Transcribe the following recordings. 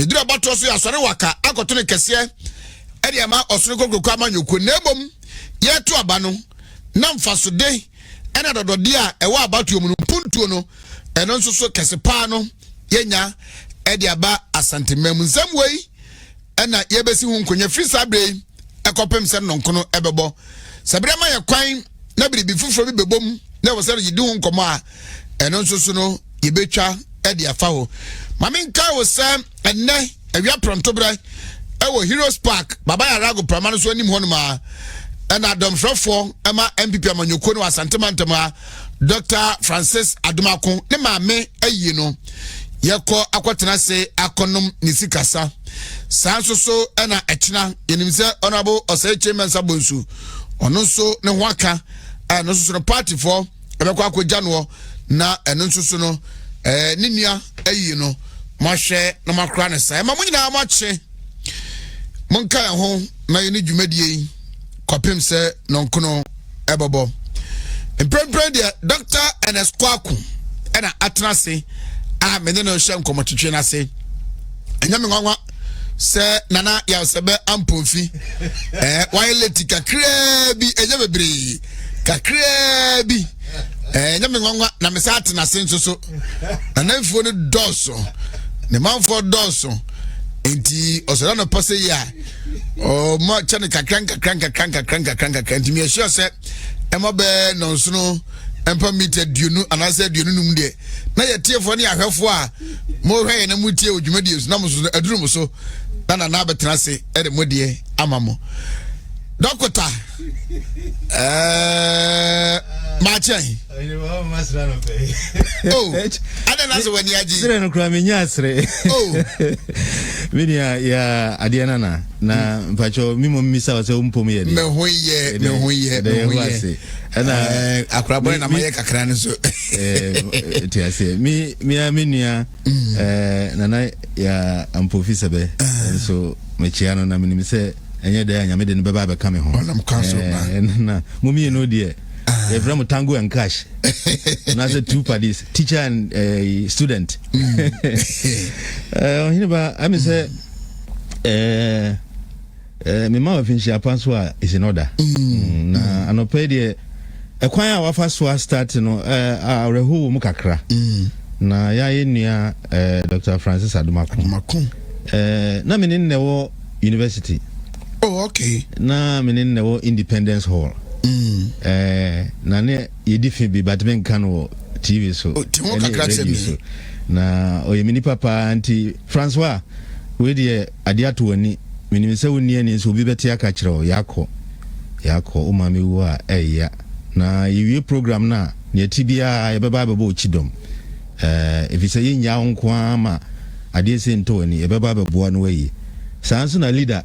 ne dura bato so ya sore waka akoto ne kese e de ma osoro kokoko amanyoko na ebom ye to aba no na mfaso de ena dodode a e wa abato mu no puntuo no eno nso so kese pa no yenya e de aba asantemam nsam wei ena ye besi hu nkonya free sabre ekopem se no nkono ebebo sabre ma ye kwan na biribi fufuro bi bebom na wo se yidi hu nkomo a eno nso so no ye betwa e de afa ho maminka wo se enne awia pronto bre ewo Heroes Park baba ya rago pramano so anim honuma ena domfrofo ema MPP amanyoko no asantema Dr. Francis Adumakun ne maame ayi no yeko akwatena se akonom nisikasa sanso so ena echina yenimse honorable osai chairman sabonsu ono so ne hoaka eno so no party for ebekwa akogya no na eno so no ninia ayi no mahwe na makra ne sai ma munyina amache monka ya ho na yeni dwumadie kwapem se nonkono ebobo emprempren de Dr. Ernest Kwaku ena atrase a mene no hye nkomotwetwe na se enyame nwanwa se nana ya sebe ampomfi wireless kakra bi eje bebre kakra bi enyame nwanwa na mesate na se nso na nanfo ne doso ne manfo doso enti osara no pase ya o ma chane kakranka enti me sure se ema be no nso no empa meter duonu anase duonu num de na ye tiefo ne ahwefo a mo hwe na mutie odwumadi esu na mo so adurum so na betena se e de modie amamo dokota Machay. Oh, I don't know when you are just cramming yasre. Oh, Vinia, ya Adiana, na Pacho, Mimo Missa was a umpomi. No, we and I crab and America cran so. Me, Minia, Nana, ya Ampofisabe, and so Machiano Namini say, and yet I made in Baba coming home. I'm counsel, and Mummy, no dear. From Tango and Cash. And as a two parties, teacher and student. I mean, say, my mother finished a password is in order. Na anopedia a choir of us was starting our who Mukakra. Na ya in Dr. Francis Adumakun. Na meaning the university. Oh, okay. Na meaning the Independence Hall. Na ne yedifi bi batmen kan wo TV so so na oyemini papa anti François we de ade ato ani minim se woni ani so bi beti aka kire yakọ o mami wo a eya na yiwe program na ne tibia ye beba beba ochidom if say yinya nko ama ade se nto ani ye beba beboa no yi sanso na leader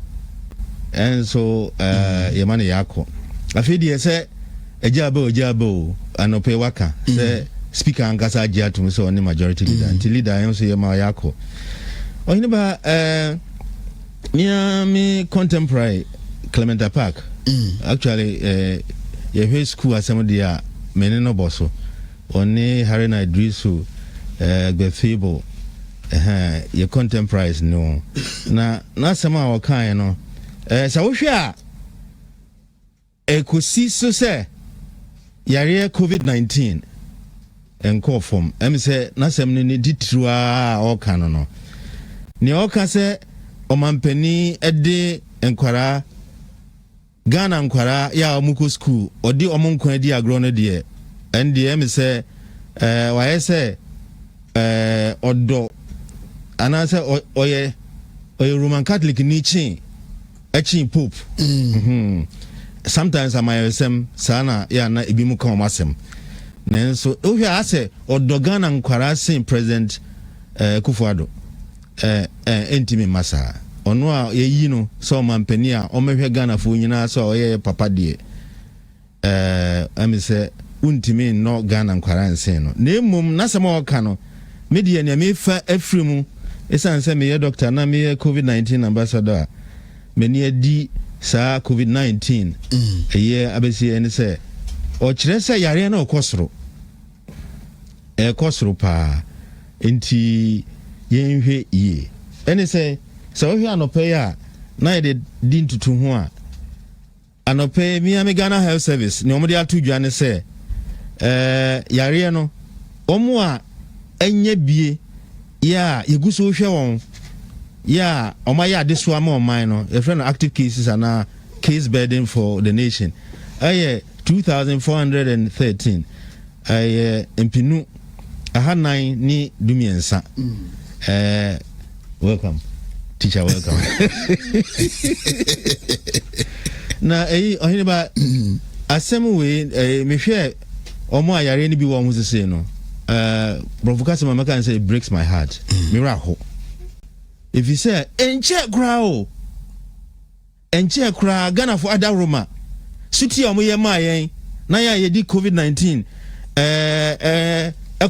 and so ye mane yakọ afidi say ejabo anope waka say speaker angasa agia to so on majority leader until leader am so ye ma yakọ oyini ba me contemporary Clementa Park actually ye high school asem dia meni no boso oni Harina Idrisu Gbefebo ye contemporary no na sama wa kan no sa wo hwe a ekosi so say yare COVID-19 enko form em say na sem ni ditrua o kan no ne o ka say o mampani ede enkwara Ghana enkwara ya omuko school odi omonko edi agro no de ende em say why say odo ana say oye Roman Catholic ni chin pope sometimes am I sana ya na ebi mu kan masem nenso ohwe ase odogana nkwara sin president Kufuado entimi masa ono a yeyi no so mampani a o mehwe Ghana fo nyina so oye papa de amise untimi no Ghana nkwara nsen no na emum na sama oka no media ne mefa afrimu esanse me ye doctor na me ye COVID-19 ambassador meni edi sa COVID-19 eye abesi ene se o kire se yare na okosoro pa enti yenhwe ye Any say, so if you are no payer, neither din to Tuhua. And no pay me a Ghana Health Service, no more to Joanne say, Yariano, Omwa, enye bie, ya, you go so show. Yeah, on my yard, this one more minor. A friend of active cases are now case burden for the nation. 2,413. Impinu. I had 9 ni Dumiensa. Welcome, teacher. Welcome. Now, about a same way, me share or more. I really be one who's the same. No, Professor Mamaka and say it breaks my heart. Miracle. If you say, enche crowd, Ghana for other Roma, Suti Omoye Mayen, Naya Yedi COVID-19,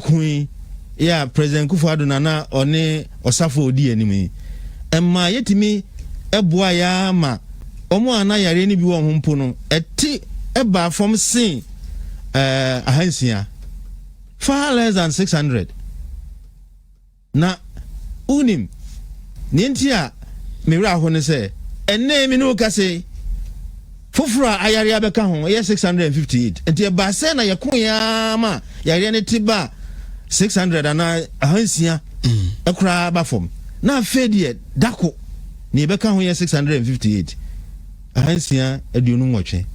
Queen, yeah, President Kufuor Nana, One, Osafo Odi enemy. And my yetimi, Ebuaya ma, Omo Anaya Reni Biwa Humpono, ti eba from sin, Ahensia, far less than 600. Na, unim. Nintia mira hone say enne mi no ka say fofura ayare abeka ho ye 658 enti ba say na ye koya ma yare ne tiba 600 ana ahansia ekura ba fom na afedie dako ni beka ho ye 658 ahansia aduonu nwotwe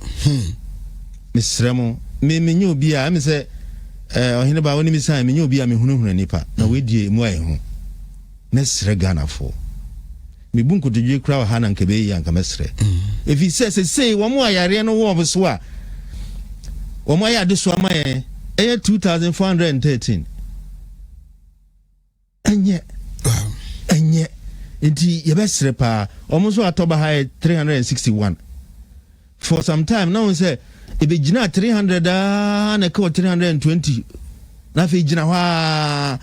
misremo me menye obi a me say ohene ba woni mi san menye obi a me hunuhunu nipa na we die mu aye ho mesre Ghana for me bunku de je kra ha na nkebe ya nka mesre if he says say wo mo ayare no wo so a wo mo ayade so amaye 2413 enye enti ye besre pa o mo so atoba ha 361 for some time now say e be gina 300 na ka 320 na fe gina wa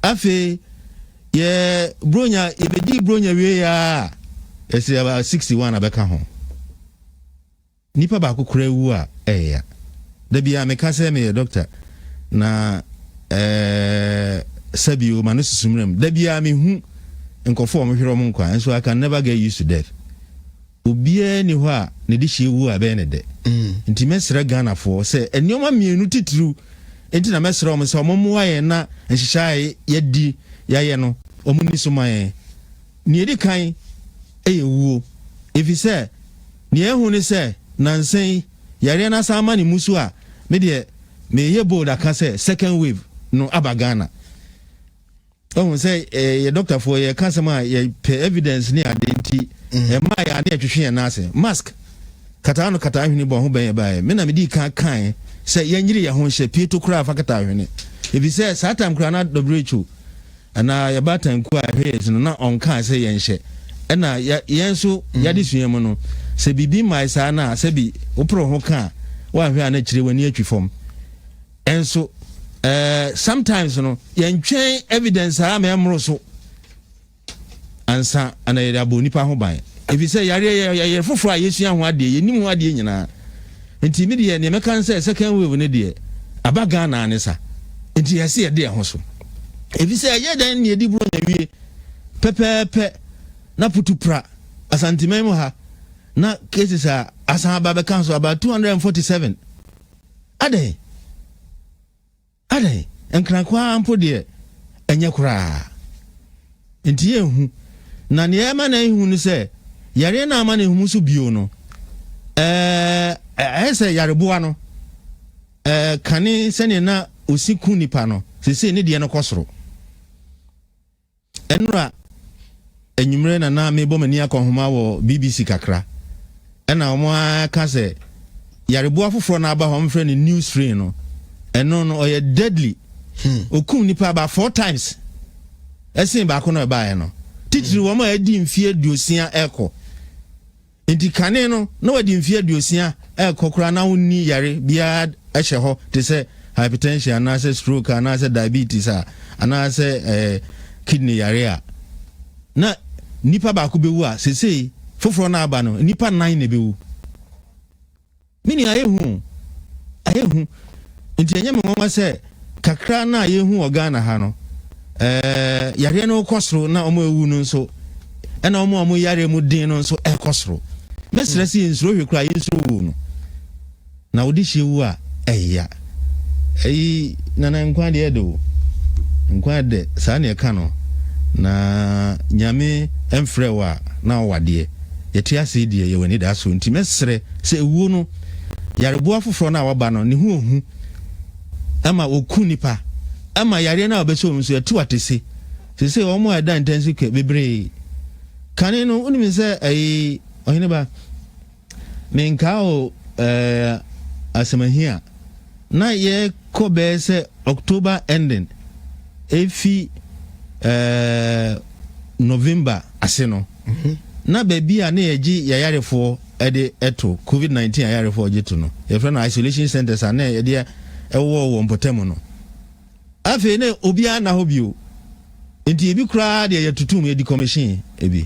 afi yeah, bronya, ibedi bronya we ya. It's about 61 abeka ho. Nipa ba ko kura wu a ya. Da bia me ka say me doctor na sabio manususumrem. Da bia me hu nkofo mo hwero mo nkwa. And so I can never get used to death. Obia ni ho a ne di hye wu a be ne de. Nti mesra Ghana for say enioma mienu titru. Enti na mesra mo say mo mo aye na nhihyae yedi yaye no omuni sumaye ni edi kan eyewuo if you say ni ehu ni say nansen yare na sama ni musu a me de me ye bold aka say second wave no abagana oh say ye doctor for ye kasema ye evidence ni adenti e ma ya na twehwe na ase mask kata no kata hwene bo ho ben ba me na me di kan say ye nyiri ye ho hye pieto kura fa kata hwene if you say satam kura na WHO ana ya batan ku a hwes no na onka se yenhye na yenso yade suemu no se bibi mai sa na se bi opro ho ka wa hwe ana kire wani atwifom enso sometimes no yentwen evidence ha me mro so ansa ana ya aboni pa ho ban if say yare foforo a yesu ho ade yenim ho ade nyina enti mi de ne meka say second wave ne de abaga na anesa enti yesi ye de ho so if you say yeah then ye di bro na wie pepepe na putupra asantimem ha na cases a asan ba be cancel about 247 ade enkran kwa ampo de enye kura enti ye hu na ne ema na hu ni say yare na ama na hu so bio no say yare boa no kani sene na osiku nipa no sese ne de no kosoro enra enyumre na mebo mani akonhoma wo BBC kakra ena omo aka se yarebo afoforo na aba ho mfre ne news free no eno no oye deadly okum nipa about 4 times esen ba ko no ba ye no titiri wo ma adi mfie duosia eko enti kane no na wadi mfie duosia eko kura na woni yare bia ehye ho te se hypertension ana stroke ana diabetes ana kidney yare na nipa ba ko bewu a sesei foforo na aba no nipa 9 na bewu mini ayehu nti enye me nwa se kakra na ayehu Ghana ha no yare no kosoro na omo ewu no nso ɛna ɔmo yare mu din no nso ɛkɔsoro mesrɛ si nsuro hwe kra yɛnsuro wo no na wodi hye wu a ɛya ɛyi nana nkwa de ɛdo nkwa de saa ne ɛka no na nyame ɛmfrɛ wa na ɔwadeɛ yɛte ase die yɛ wani da so nti mesrɛ sɛ ewu no yareboa foforɔ na waba no ne hu ohu ama oku nipa ama yare na obeso nso yɛtu atese sese ɔmo ada intense ke bebre kane no unim sɛ ɛyi ɔhene ba menka o asemahia na ye ko be sɛ October ending efi November ase no na baby a na yɛgye yayarefo ɛde ɛto COVID-19 yayarefo gye to no yɛfrɛ no isolation centers a na yɛde ɛwɔ wɔ mpɔtam no afi ne obi ana ho bio enti ebi kura de yɛtutum yɛdi commission ebi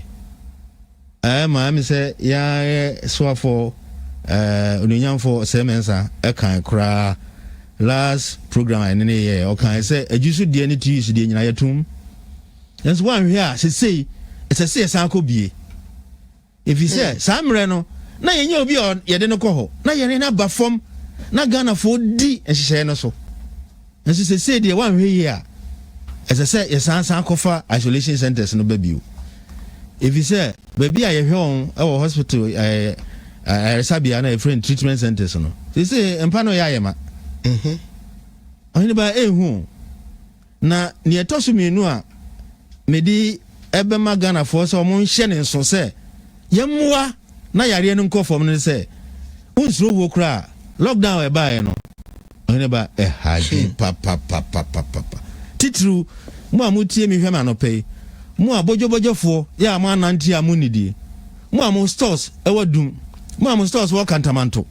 ma me sɛ ya soafo onunyamfo semensa ɛkan kura last program ene ne yɛ ɔkan sɛ ajusu de ne ti su de nyina yɛtum enso wan hwe a sesei ɛsɛ sɛ akɔ bie efi sɛ saa mmerɛ no na yɛnya obi a yɛde no kɔ hɔ na yɛne na ba fam na Ghana fo di nhyehyɛ no so enso sesei de wan hwe yi a ɛsɛ sɛ yɛsan kɔfa isolation centers no babio efi sɛ baby a yɛhwɛ on ɛwɔ hospital sabia na different treatment centers no sesei empa no yɛ ayema ɔhene ba ehu na ne ɛtɔso mienu a medi ɛbɛma Ghana fo sɛ ɔmo nhyɛ ne nso sɛ yɛmmoa na yare no nkɔ fam no sɛ unsuro wo kra lockdown ɛbae no ɔhene ba ɛhade papa titru mo a motie mi hwɛ ma no pɛi mo a bojobojofoɔ yɛ a mo anante a mo nidie mo a mo stores ɛwɔ dum mo a mo stores wɔ Kantamanto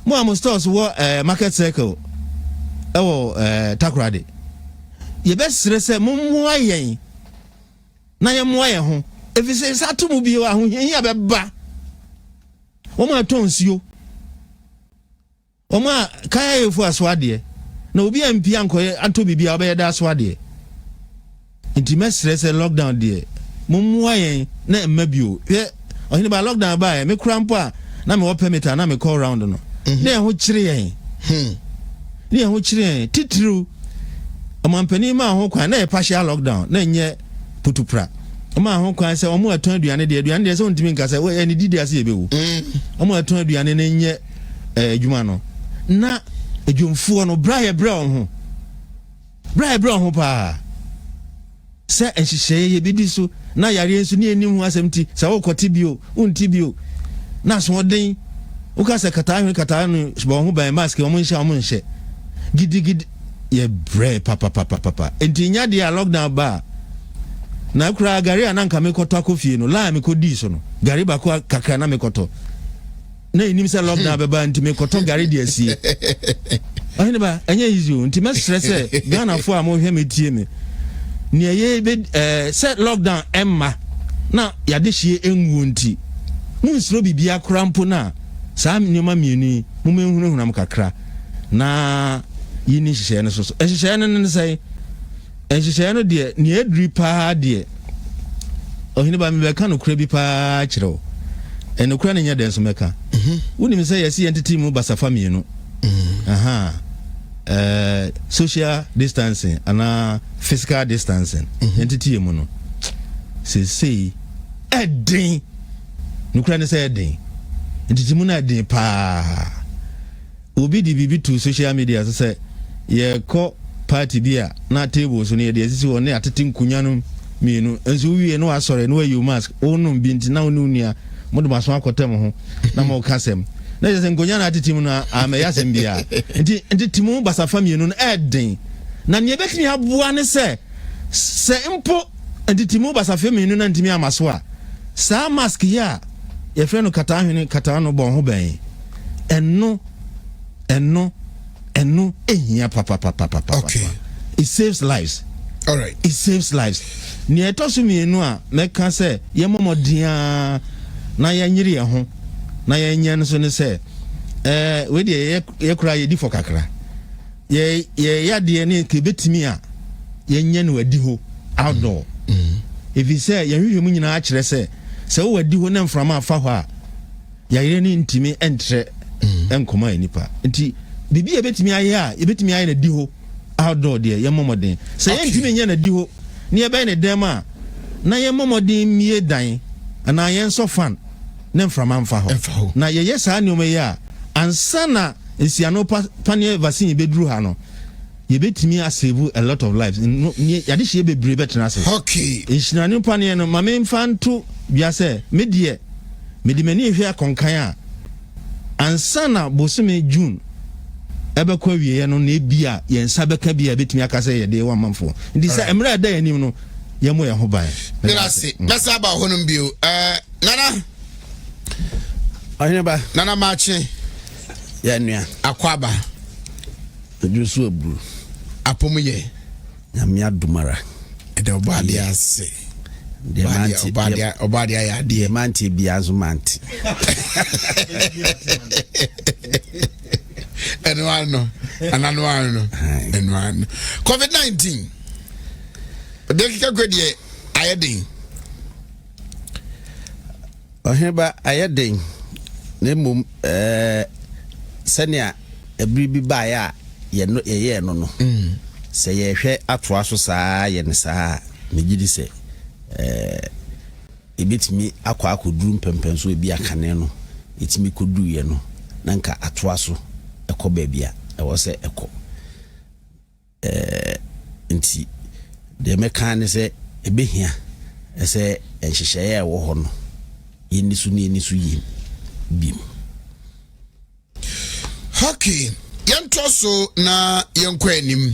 mo a mo stores wɔ market circle ɛwɔ Takoradi yɛbɛsrɛ sɛ mo mmoa yɛn na yɛmmoa yɛn ho efisɛ sa to mu bio ahohia bɛba wɔn a tɔn nsuo wɔn a kaya yɛfo asoadeɛ na obi a mpia nkɔyɛ anto bibia ɔbɛyɛ da asoadeɛ nti mesrɛ sɛ lockdown deɛ mo mmoa yɛn na emma bio hwɛ ɔhene ba lockdown ba me kura mpo a na me wɔ permit na me call round no na ɛho kyere yɛn ne ɛho kyere yɛn titiriw ɔmampani ma ho kwan na yɛ partial lockdown na nyɛ putupra ɔma ho kwan sɛ ɔmo atɔn aduane deɛ sɛ ontimi nka sɛ ɛne didi ase yɛbɛwu ɔmo atɔn aduane ne nyɛ adwuma no na adwumfoɔ no bra yɛ brɛ ho paa sɛ nhyehyɛe yɛbɛdi so na yare nso ne anim ho asɛm ti sɛ wokɔte bio wonti bio na so ɔden woka sɛ kataa no bɔ ho ban mask ɔmo nhyɛ gidigidi yɛ brɛ papa enti nya deɛ a lockdown ba na kura gari ananka mekɔtɔ akɔfie no la mekɔdi so no gari bako kakra na mekɔtɔ na enim sɛ lockdown bɛba nti mekɔtɔ gari de asie ɔhene ba ɛnyɛ easy o nti mesrɛ sɛ Ghana fo a mo hwɛ metie me ne ye sɛ lockdown emma na yade hye enwu nti mu nsoro bibia krampo na saa nyoma mienu mu menhunahunam kakra na yini hyehyɛ no so hyehyɛ no ne sɛ hyehyɛ no de ne adri paa de ɔhene ba me bɛka no kura bi paa kyerɛw ɛno kura ne nya den so mɛka wonim sɛ yɛsi entity mu basafa mienu social distancing and physical distancing entity mu no say ɛden nukura ne sɛ ɛden entity mu na ɛden paa obi di bibi to social media so sɛ yɛkɔ party bia na table so ne yɛde asisi wɔ ne atete nkunya no mienu enso wie no asɔre no ayi mask onum bi nti na onu nua modo maso akɔtɛm ho na mo kasɛm na yɛ sɛ nkunya na atete mu na amɛya sɛm bia nti timu basafa mienu no ɛden na ne yɛbɛtumi aboa ne sɛ mpo nti timu basafa mienu na ntimi amaso a saa mask ya yɛfrɛ no kata no bɔ ho bɛn ɛno ehia papa okay. It saves lives. All right. It saves lives. Ni etosu mienu a meka se ye momodia na ye nyiri ye ho na ye nya no so ne se we de ye kura ye di fo kakra ye yade ne ke betimi a ye nya no adi ho outdoor if you say you mu nyina akire se wo wadi ho na mframa afa ho a yayire ni ntimi entre enkoma enipa nti bibi ebetimi aye a ebetimi aye na di ho outdoor de ye momoden se ye ntimi nya na di ho ne ye be ne dem a na ye momoden mie dan ana ye nso fan na mframa mfa ho na ye yes a ne o me a ansana nsiano panie vaccine beduru ha no ye betimi save a lot of lives yade hye bebre betena se okay nsinano panie no mame mfanto bia se medie medimani ehwe akonkan a ansana bosome June ebekwa wiye no na ebia ye nsa beka bia betimi akasa ye de wamamfo ndi se emra da yanim no ye mo ye ho ban mirase mesa ba honum bio nana machi ya nua akwaba ejusu eburu apomuye nyamia dumara ede obade ase obade ya de manti biazu manti enwano COVID-19 dekika gwedie ayedin oheba ayedin nemum senia ebribi baaya ye no se ye hwe atoa so saa ye ne saa megidi se ebetimi akwa akoduru mpempenso ebi akane no etimi kodu ye no nanka atoa so ekọ baabia ewo se ekọ nti de mekane se ebehia ese enhyehyeye ewo ho no yenisu yi bim hockey yentoso na yenkọ anim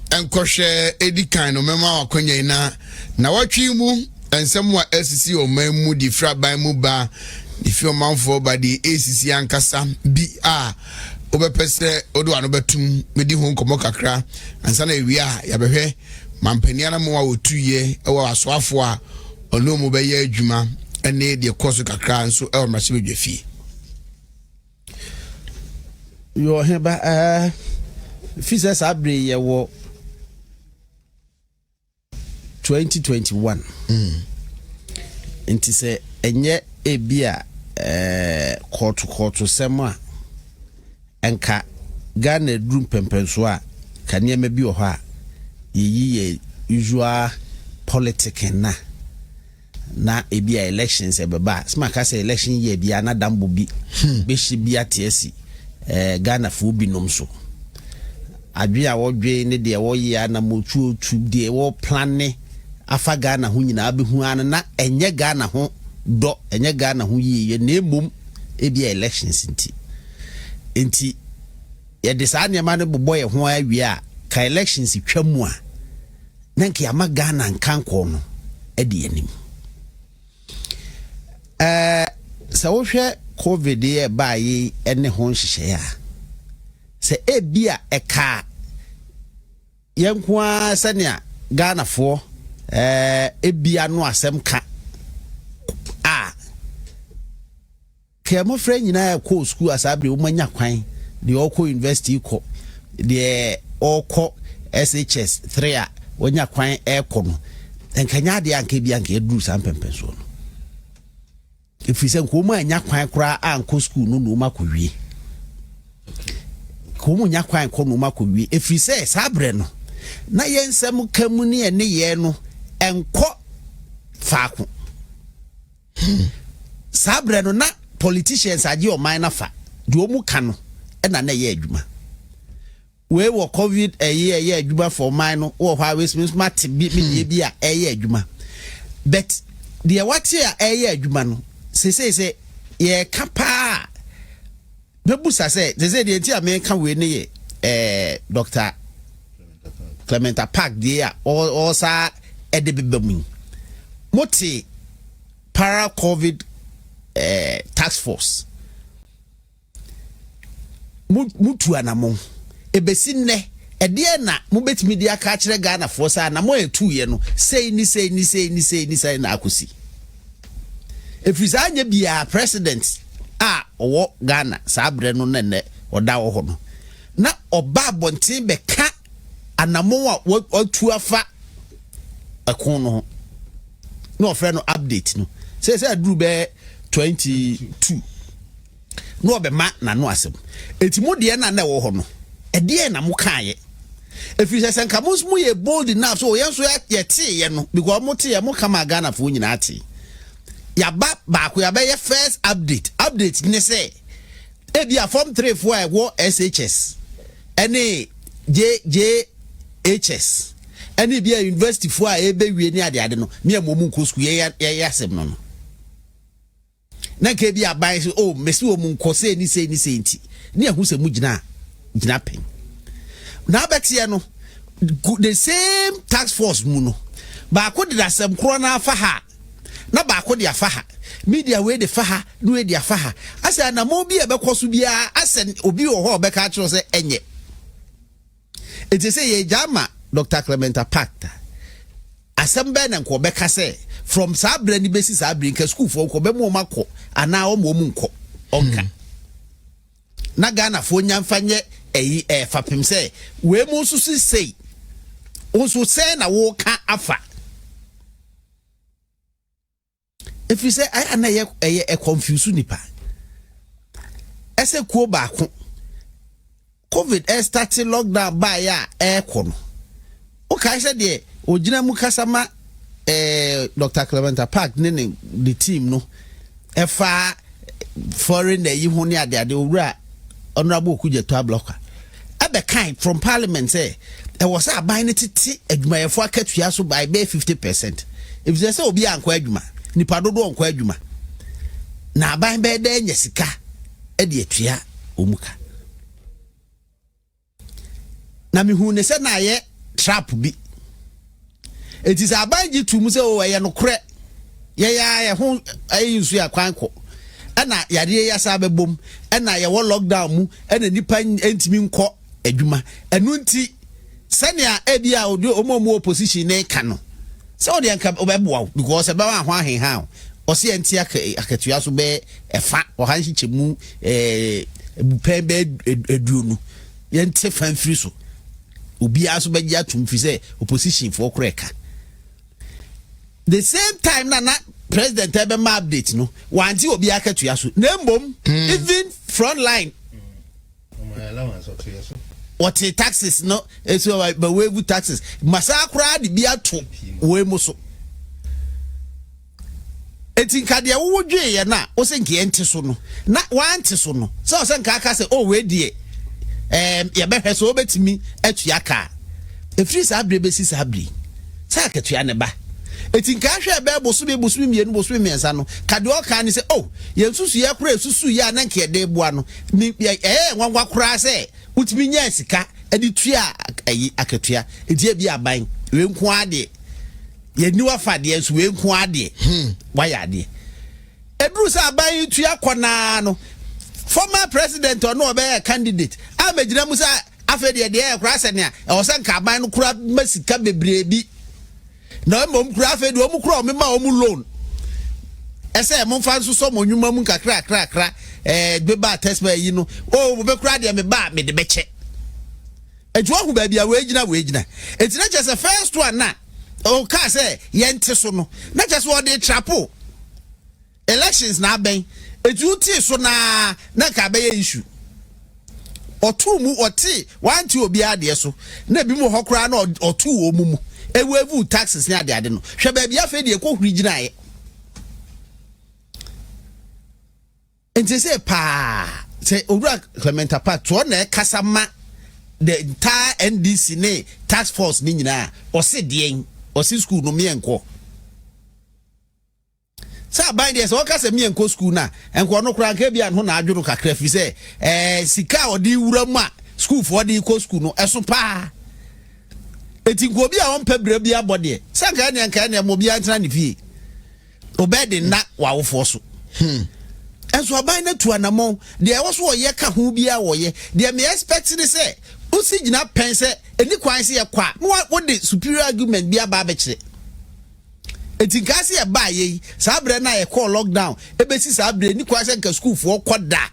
enkohwe edikan no mema akwanya na watwi mu ensem a asisi o mamu di fraban mu ba di fi o manfo ba di asisi ankasa bi a obepese odo ano betum medi ho nkomo kakra ansa na ewia ya behwe mampania na mo a otuye ewa asoafo a ono mu be ye adwuma ene de koso kakra nso e o mrahye bedwafi yo heba fisa sabre ye wo 2021 nti se enye ebia kotu sema enka Ghana drum pempenso a kanema bi ho a ye usual politics na ebia elections ebeba smaka say election year bia na dambo bi be shi bia tiesi Ghana fu bi nom so adwe a wodwe ne de wo ye na motu otu de wo planne afa Ghana ho nyina abehu an na enye Ghana ho do enye Ghana ho ye na emom ebia elections nti ye de sa nyama ne bobo ye ho awie a ka elections twamu a na nke ama Ghana nkanko no e de anim sa wo hwe covid ye ba yi ene ho nhyehyɛ a se ebia eka yenkwa sania Ghana fo ebia no asem ka a kemo frɛ nyina ko school asabre wo manya kwan de okọ university ko de okọ SHS 3 a wonya kwan ekọ no enkanya de anka bia anka eduru sampempenso no ifise nko mu anya kwan kura anko school no makowie ko mu nya kwan ko no makowie ifise sabre no na yensem kamu ne ne ye no enko faako sabre no na politicians age o man na fa de o mu ka no na na ye adwuma we wo covid ye adwuma for man no wo ha we smart bi a ye adwuma but the what ye adwuma no se ye kapa bebusa se de enti America we ne ye Dr. Clementa Park dia o sa edebebamu moti para covid task force mutu anamo ebesi ne ede na mubetimi dia ka kire Ghana force na mo etu ye no sei ni na akosi efisa anya bia president a owo Ghana sabre no nene oda wo ho no na oba bonten be ka anamo a otu afa akon no no friend no update no say duru be 22 no be ma na no asem etimo de na wo ho no e de na mo kaaye efi se nka mo ye bold enough so yen so ye tie ye no because mo tie mo kama Ghana fo nyina ate ya ba ko ya be ye first update ni say e bia form 3 4 e wo SHS ene JHS ene bia university fo a e be wie ni ade no me amomu nko school ye asem no na ke bia ban so oh mesi wo mu nko se ni nti ni ahu se mu gina pen na betie no the same task force mu no ba ko de asem kro na afa ha na ba ko de afa ha media we de fa ha no we de afa ha asa na mo bi e be koso bia asa obi wo ho be ka kiro se enye eti se ye jama Dr. Clementa Pacta asem be na nko be ka se from sabra ni besi sabra nka school fo ko be mo makọ ana o mo mu nko onka na Ghana fo nyamfanye fapem se we mu susu sei onso se na wo ka afa if you say I na ye confuse nipa ese kuo ba ko covid starting lockdown ba ya ko no o kai se de ogina mu kasama Dr. Clementa Park ne the team no efa foreign yi ho ne ade owura honorable Kujeto blocker abe kind from parliament say e was aban ne tete adwumayefo akatua so by 50%. If they say obi anko adwuma nipa dodo onko adwuma na aban be da nya sika e de atua omuka na mihu ne se na ye trap bi it is aban ji tu mu se o ye no kre ye ho ayi nsu akwanko ana yade ya sa bebom ana ye wo lockdown mu ana nipa entimi nko adwuma enu nti senia ebia omomo opposition ne ka no so de anka obeboa because ebe wa ho ahenha o se enti akatua so be efa o han hichemu ebupen be eduonu ye nte fanfiri so obi aso be gya tumfi se opposition for kreka the same time na president ebe ma update no wanti obi akatua so na mbom even front line allowance of so what taxes no so but we taxes masakura de bia to we mu so etinka de wo dwe ye na o se nke ente so no na wanti so no so o se nka aka se o we die ye be hwe so obetimi atua ka efiri sa abre besi sa abre sa akatua ne ba etinka hwe be bosu miensa no kade o ka ni se oh ye susu ye kura susu ye na nke de boa no nwangwa kura se utimi nya sika edi tua akatua edi bi aban we nko ade ye niwa fade nso we nko ade waya ade edru sa aban tua kona no former president or no be candidate amegyina mu sa afede de e kura se ne e wo se nka aban no kura masika bebrebi na mom kura afede o mu kura o me ma o mu loan ese mo fa nso so mo nwuma mu kakra beba test ba yi no o be kura de me ba me de beche ejuo hu ba bia we gina etina chese first one na o ka say yente so no na chese wo de trapo elections na ben eju ti so na ka be issue otu mu oti wanti obi ade so na bi mu hokura na otu o mu ewevu taxes ni ade no hwe ba bia fe de ekohuri gina ye enti se pa se owura Clementa Park to na kasama the entire NDC ne task force ni nyina o se de o se school no me enko sa ban de se o ka se me enko school na enko no kura ka bia no na adworo kakra fi se sika o di wura mu a school for di ko school no eso pa eti ko bia on pebra bia bode sa ka ne mo bia ntana ne fie obedi na wa wo fo so enso aban na tu anamon de e wo so ye ka ho bia wo ye de me expect ni say usi gina pense eni kwan se ye kwa wo de superior argument bia ba be kire eti gase ye ba ye sabre na ye call lockdown ebesi sabre ni kwan se nka school fo koda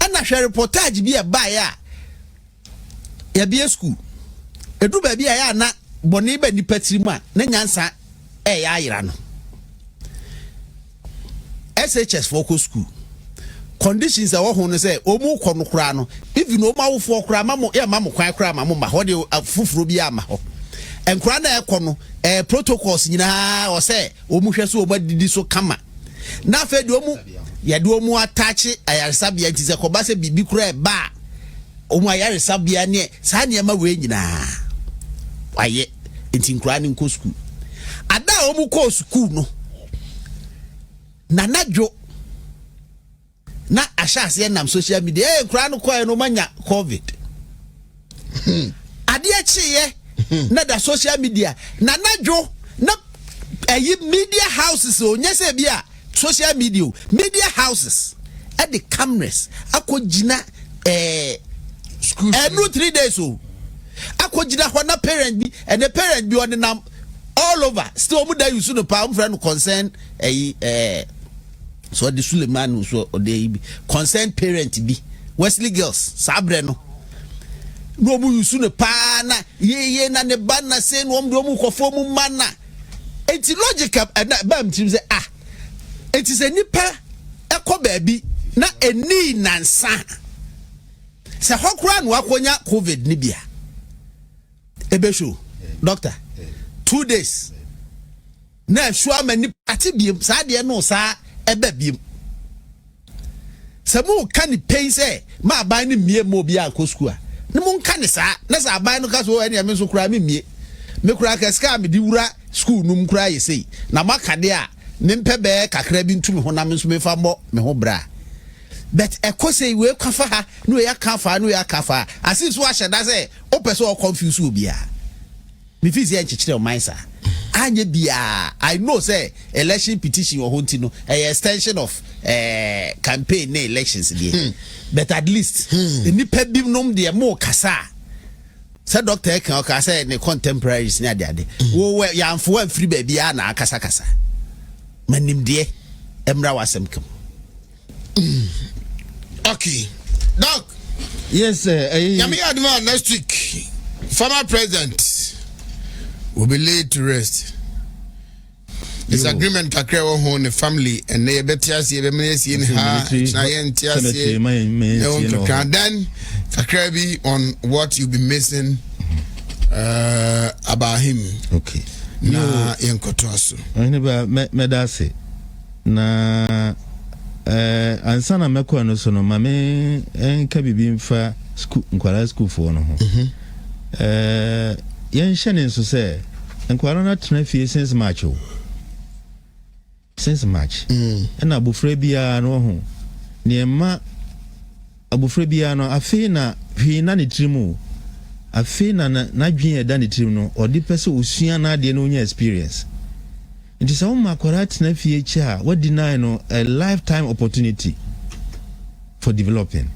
ana hwe reportage bia ba ya bia school edu ba bia ya na boni ba ni patirima na nyansa ayira no SHS for school conditions a wo ho no say omu kɔ no kura no even o ma wo fo kura ma mo e ma mo kwan kura ma mo ma ho de fufuro bi ama ho enkura na ekɔ no protocols nyina o say omu hwɛ so o ba didi so kama na fe de omu ye de omu attach ayaresa bia nti se kɔba se bibi kura e ba omu ayaresa bia ne sa ne ma we nyina waye nti nkura ne nko school ada omu kɔ school no na nadwo na ashase nam social media kura no koy no manya covid ade achiye na da social media na nadwo na media houses onye se bia social media houses at the cameras akogina school every 3 days o akogina ho na parent bi and the parent bi on nam all over still mu da use no pa friend concern so the Suleiman so the concerned parent be Wesley girls sabre no mu yusu ne pa na ye na ne ba na say no mu kofo mu mana enti logical na ba mtim say it is a nipa ekɔ baabi na eni nansa se hokura no akonya covid ni bia ebe show doctor 2 days na shua mani ati biem sa de no sa ebe biem samu ka ni pain say ma ban ni mie mo bia akosku a ne mo nka ni sa na sa ban no ka so ene me so kura me mie me kura ka ska me di wura school num kura ye sei na maka de a ne mpe be kakra bi ntumi ho na me so me fa mo me ho bra but ekose we kwafa ha no ya kafa no ya kafa asinso a hyeda say o pese o confuse obi a me fi say enchichire o mansa anye bia I know say election petition or hunting no extension of campaign na elections there but at least the nipa bi nom de mo kasa say doctor kan ka say ne contemporaries na ade wo ya amfo amfiri ba bia na akasa kasa manim de emra wasem kam okay doc yes yami adman next week former president will be laid to rest. Disagreement kakra wo ho ne family and ne betias ye be menesi in ha na ye ntias ye then kakra bi on what you be missing about him. Okay. Na yenkoto aso. Ani ba medase na ansana meko no so no mame enka bibi mfa school nkwara school for no ho. Yen hye so say enkwara na tena fie since March o since March na abofra bia no ho niema abofra bia no afi na hwi na ne trimu afi na dwen eda ne trimu no odi pese osua na ade no nya experience nti sa wo makwara tena fie chi a what deny no a lifetime opportunity for developing.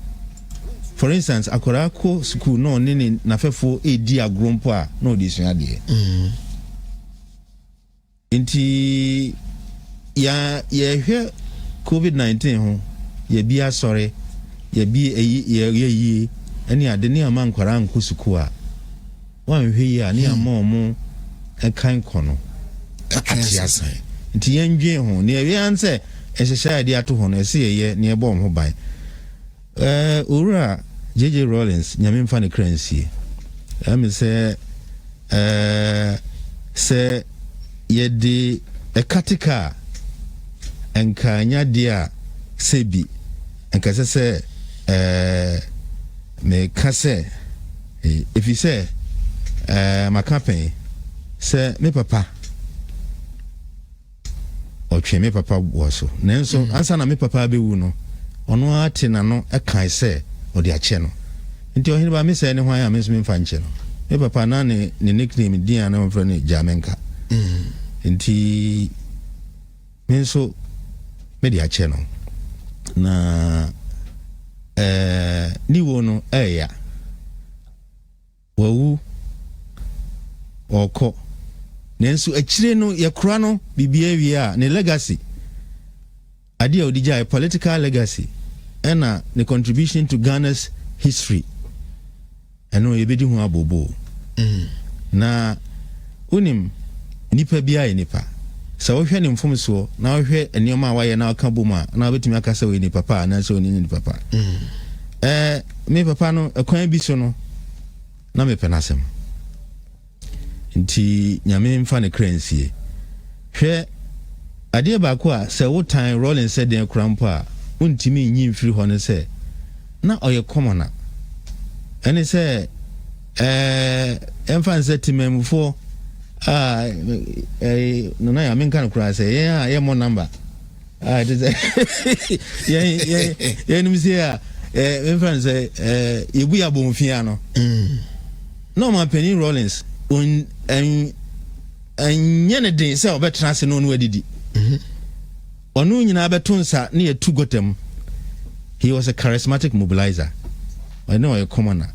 For instance, akorako school no nini na fefo edi agrompo a no di sua de. Inti ya hwe COVID-19 ho ye bia sore ye bi ye ani ade ne ama nkwara nko school a wan hwe yi a ne ama omo ekan kono atiasa. Inti ye ndwen ho ne ye anse ehyehyɛ ade ato ho no ese ye ne ebo ho ban. Ura JJ Rollins nyame mfa ne kransie am say say ye de ekatika enka nya dia sebi enka se me kase if you say my company say me papa o twe me papa wo so nenso ansa na me papa be wu no ono ate na no ekan se o de ache no nti ohini ba me se ne hwan ya me so me mfa nche no me papa na ne nickname dia na mfra ne Jamenka nti me so me de ache no na ni wo no ya wawu oko nenso akire no ye kura no bibia wi a ne legacy ade odija a political legacy and the contribution to Ghana's history. I know you be doing abobo. Na unim nipa bia nipa sɛ wohwɛ ne mfomsoɔ na wohwɛ nneɛma a wayɛ na waka bom a na wobɛtumi aka sɛ wɔyɛ ni papa anaasɛ ɔni ni papa me papa no ɛkwan bi so no na mepɛ n'asɛm nti nyame mfa ne kra nsie hwɛ adeɛ baako a sɛ wotan rolling sɛ den kora mpo a wontimi nyi mfiri hɔ no sɛ na ɔyɛ kɔmɔna ɛne sɛ ɛmfa nsɛ timammufoɔ nana ya menka no koraa sɛ yɛn a yɛmmɔ number ɛte sɛ yɛnim sɛ a ɛmfa no sɛ yɛbu yɛ abɔmfia no na ɔmampanin Rollins ɛnyɛ ne den sɛ ɔbɛtena ase no no adidi ɔno nyinaa bɛto nsa ne yɛtu gotam. He was a charismatic mobilizer ɔne ɔyɛ commoner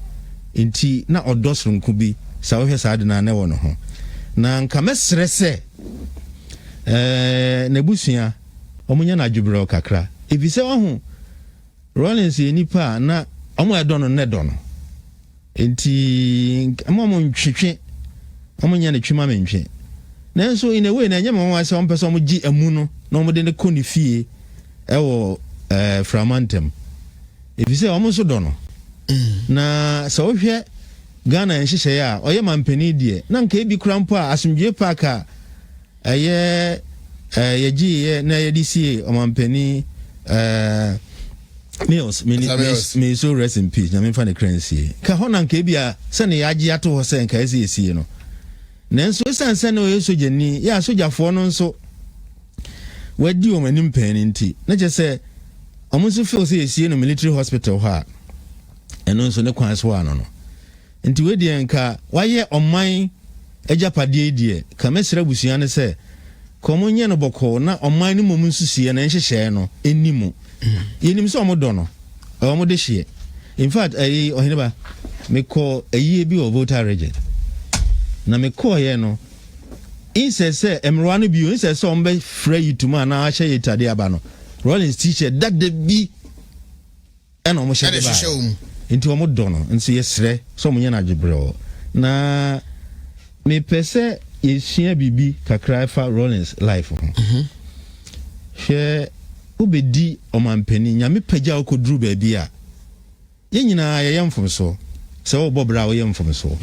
nti na ɔdɔ soronko bi sɛ wohwɛ saa de na ne wɔ no ho na nka mɛsrɛ sɛ n'abusua ɔmonyɛ no adwobrɛ kakra ɛfiri sɛ ɔho Rollins yɛ nipa a na ɔmo ɛdɔ no ne dɔ no nti ɔmo ntwetwe ɔmo nyɛ ne twema mentwe nanso in a way na nyɛ mama sɛ ɔmo pɛ sɛ ɔmo gye amu no na ɔmo de ne kɔ ne fie ɛwɔ framantem ɛfiri sɛ ɔmo nso dɔ no na sɛ wohwɛ Ghana nhyehyɛeɛ a ɔyɛ mampani deɛ na nka ebi kora mpo a asomdwe park a ɛyɛ yɛgyeeɛ na yɛde sie ɔmampani Mills may so rest in peace nyame mfa ne kra nsie ka hɔ na nka ebi a sɛ ne yɛagye ato hɔ sɛ nka ɛsɛ yɛsie no nanso ɛsiane sɛ ne ɔyɛ sogyani yɛ a sogyafoɔ no nso wadi wɔn anim pɛn nti na kyerɛ sɛ ɔmo nso feel sɛ yɛsie no military hospital hɔ a ɛno nso ne kwan so ano no nti wedi nka wayɛ ɔman agyapadeɛ deɛ ka mɛsrɛ abusua no sɛ kɔmo nyɛ no bɔkɔɔ na ɔman no mmom nso sie na nhyehyɛɛ no ɛni mu yɛnim sɛ ɔmo dɔ no ɔmo de hyeɛ in fact ɔhene ba mekɔ ayie bi wɔ Volta region na mekɔɔyɛ no insɛ sɛ mmerewa no bio insɛ sɛ ɔmo bɛfrɛ yi tuma a na ahyɛ yɛ tadeɛ aba no Rollins t-shirt dada bi ɛna ɔmo hyɛ de ba nti ɔmo dɔ no nso yɛsrɛ sɛ ɔmo nyɛ no adwebrɛ na mepɛ sɛ yɛsua biribi kakra fa Rollins life ho hwɛ wobɛdi ɔmampani nyame pagya wokɔduru baabi a yɛn nyinaa yɛyɛ mfomsoɔ sɛ wobɔ berɛ a woyɛ mfomsoɔ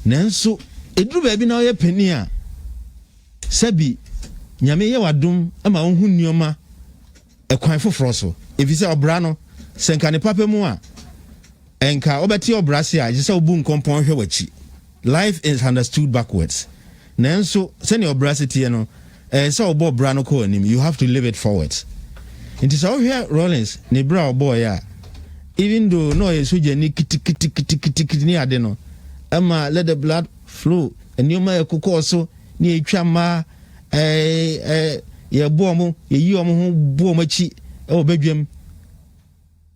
nanso ɛduru baabi na woyɛ pani a sɛbi nyame yɛ wadom ama wohu nneɔma ɛkwan foforɔ so ɛfiri sɛ ɔbra no sɛ nka ne papa mu a ɛnka wobɛte ɔbra se a gye sɛ wobu nkɔmpɔn hwɛ w'akyi life is understood backwards nanso sɛnea ɔbra se teɛ no sɛ wobɔ ɔbra no kɔ anim you have to live it forward nti sɛ wohwɛ Rollins ne bra ɔbɔɔyɛ a even though no ɔyɛ sogyani kitikiti ne ade no ama let the blood flow nneɔma yɛkokɔɔ so ne yɛtwa mmaa yɛboɔ mo yɛyi ɔmo ho boɔ mo akyi ɛwɔ badwam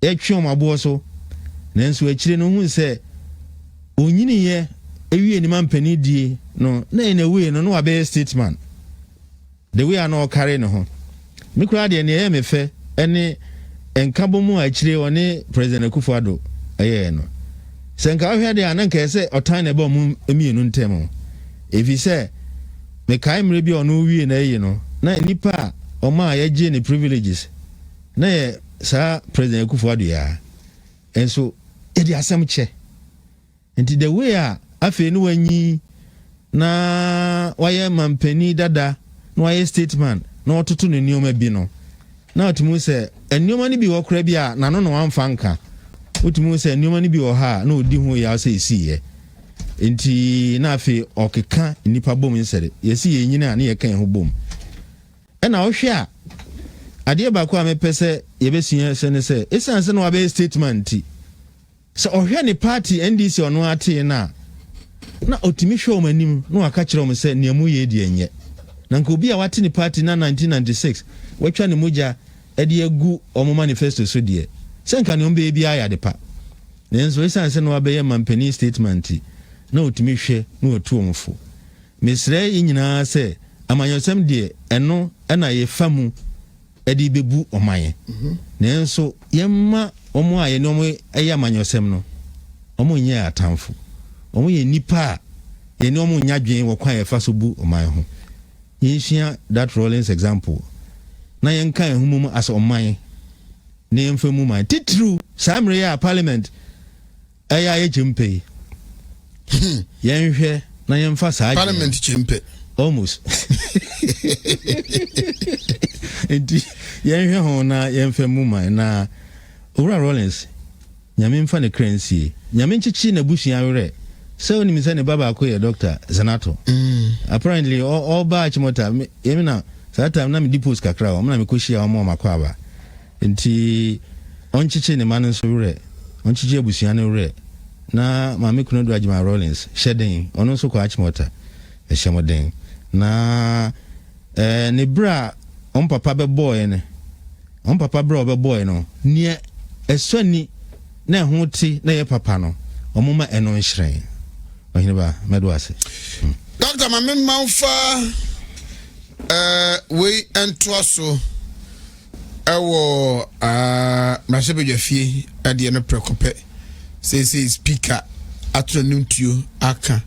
yɛtwe ɔmo aboɔ so nanso akyire no hu sɛ onyiniyɛ ewie ne mampani die no na in a way no wabɛyɛ statement the way I know carry no ho me kura de ne yɛ me fɛ ɛne nkabo mu a akyire ɔne president Akufo-Addo ɛyɛ no sɛ nka ɔhwɛ de ananka sɛ ɔtan na ɛbɔ mu emienu ntɛm efi sɛ me kai mre bi ɔno wie na ɛyi no na nipa a ɔma a yɛgye ne privileges na yɛ saa president Akufo-Addo ya enso yɛde asɛm kyɛ nti the way a afei no wanyi na wayɛ mampani dada na wayɛ statement na ɔtoto ne nneɔma bi no na ɔtumi sɛ nneɔma no bi wɔ kora bi a nano na wamfa nka wotumi sɛ nneɔma no bi wɔ ha na ɔdi ho yɛ sɛ ɛsiiɛ nti na afei ɔkeka nnipa bom nsɛre yɛsi yɛ nyina a ne yɛka yɛ ho bom ɛna wohwɛ a adeɛ baako a mepɛ sɛ yɛbɛsua sɛ ne sɛ ɛsiane sɛ na wabɛyɛ statement nti sɛ ɔhwɛ ne party NDC ɔno atee no a na ɔtumi hwɛ ɔm anim na waka kyerɛ ɔm sɛ nea mu yɛ deɛ nyɛ na nka obi a wate ne party na 1996 watwa ne mogya ɛde agu ɔmo manifesto so deɛ sɛ nka ne ɔmbɛyɛ bi ayɛ ade pa nanso ɛsiane sɛ na wabɛyɛ mampani statement na ɔtumi hwɛ na wɔtu ɔm fo mesrɛ yɛ nyinaa sɛ amanyɔsɛm deɛ ɛno ɛna yɛfa mu ɛde bɛbu ɔman nanso yɛmma ɔmo a yɛne ɔmo ɛyɛ amanyɔsɛm no ɔmo nyɛ atamfo ɔmo yɛ nipa a yɛne ɔmo nya dwen wɔ kwan yɛfa so bu ɔman ho yɛnsua that Rawlings example na yɛnka ehumum as ɔman na yɛmfa mu man titru saa mmerɛ yɛ a parliament ɛyɛ ayɛ gyempe yɛnhwɛ na yɛmfa saa parliament gyempe almost enti yɛnhwɛ ho na yɛmfa mu man na owura Rawlings nyame mfa ne kransie nyame nkyekyi na busua werɛ sɛ onim sɛ ne baba akɔ yɛ Dr. Zanato apparently all ba chimota yemi na saa time na me depots kakra o na me kohyia o ma makɔ aba nti onchiche ne man nso werɛ onchiche abusua ne werɛ na ma me kunu do Ajima Rawlings hyɛden ɔno nso kɔ achimota ɛhyɛmoden na ne bra on papa be boy ne on papa bra be boy no nie ɛsɔni na ɛho ti na yɛ papa no ɔmoma ɛno nhyerɛn ɔheneba mɛdo ase Dr. Mame Manfa we ento so ewo mrasebedwafie ade no prekope say speaker atronim tuo aka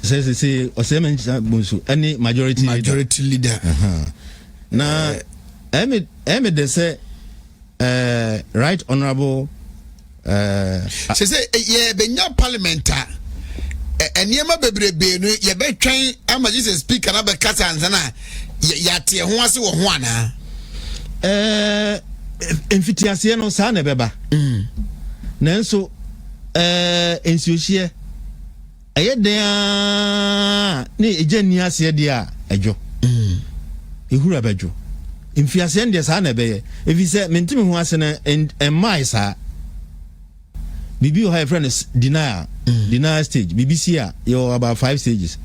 say oseme bonsu any majority leader na eme de say right honorable say ye benya parliament eniema bebrebe no ye betwen ama Jesus speaker na be kasa ansana ya tie ho ase wo ho ana emfitiase no sa na beba nanso ensuohie eyeden ne ejani ase de a ejo ehura bejo emfiase ndie sa na beye efi se mentimi ho ase na mai sa bibi o high friends denial stage BBC you about 5 stages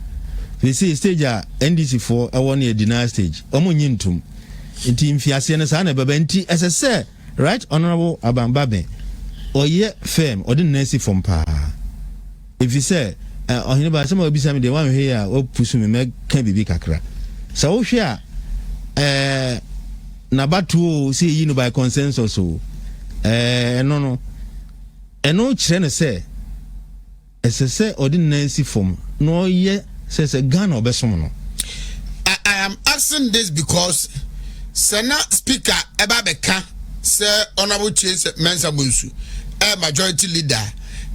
they say stage NDC for one year denial stage omo nyintum nti mfiase ne sa na baba nti ss right honorable abambabe oye firm ordinary from pa if you say ohine ba some obi sam de wan hwe ya opusu me ka bibi kakra sa wo hwe a na batu say yi no by consensus so no eno kire ne say ss ordinary form no ye say Ghana obesom no. I am asking this because Senate Speaker Eba Beka say Honorable Chase Mensa Bunsu a majority leader,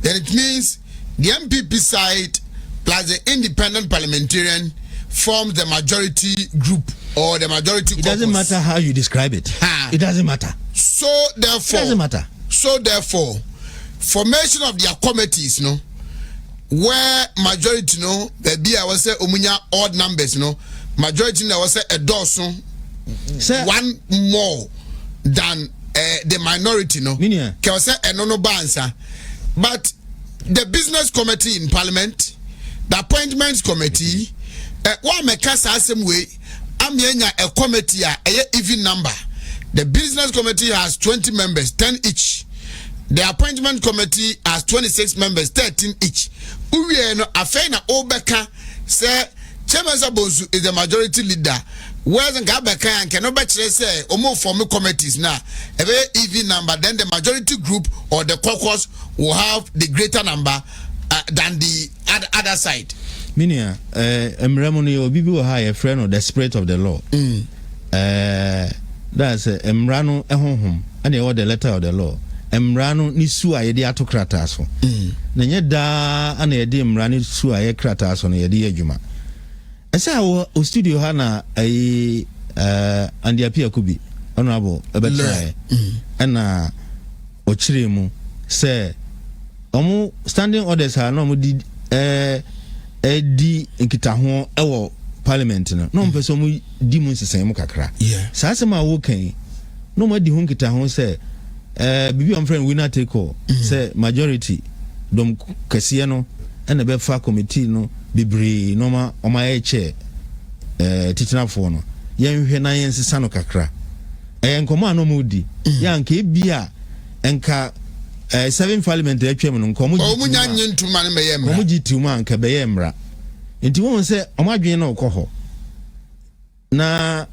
then it means the MPP side plus the independent parliamentarian form the majority group or the majority caucus. It doesn't matter how you describe it. It doesn't matter. So therefore, it doesn't matter. So therefore, formation of their committees, no, where majority, no, there be I was say umunya odd numbers, no, majority I was say a dozen, one more than the minority, no. Can say no bansa, but the business committee in parliament, the appointments committee, one make us same way. I'm a committee a even number. The business committee has 20 members, 10 each. The appointment committee has 26 members, 13 each. Uwe no afena obeka say Chairman Zabonsu is the majority leader. Whereas in Gabeka and cannot say omo form committees now. A very even number, then the majority group or the caucus will have the greater number than the other side. Minia, Emramoni or Bibi will hire a friend of the spirit of the law. That's Emrano ehom and they the letter of the law. Emrano ni sua yedi atokrata so. Na nye da ana yedi emrano sua ye krata so na yedi adwuma. Esa wo studio ha na andi apia kubi honorable ebetrai. Na ochire mu say omo standing orders ha na omo di di nkita ho ewo parliament no no mpese omo di mu nsesen mu kakra. Sa asema wo kan no mo di ho nkita ho say bibi on friend winner take all say majority dom kasiye no na be fa committee no bibri no ma o ma eche titinafo no yenhwe na yensesa no kakra enkomo anomu di ya nka ebia enka 7 parliament atwem no nkomo omunya nyentuma ne meye mra omu gituma nka beye mra enti won se omadwen na okoho na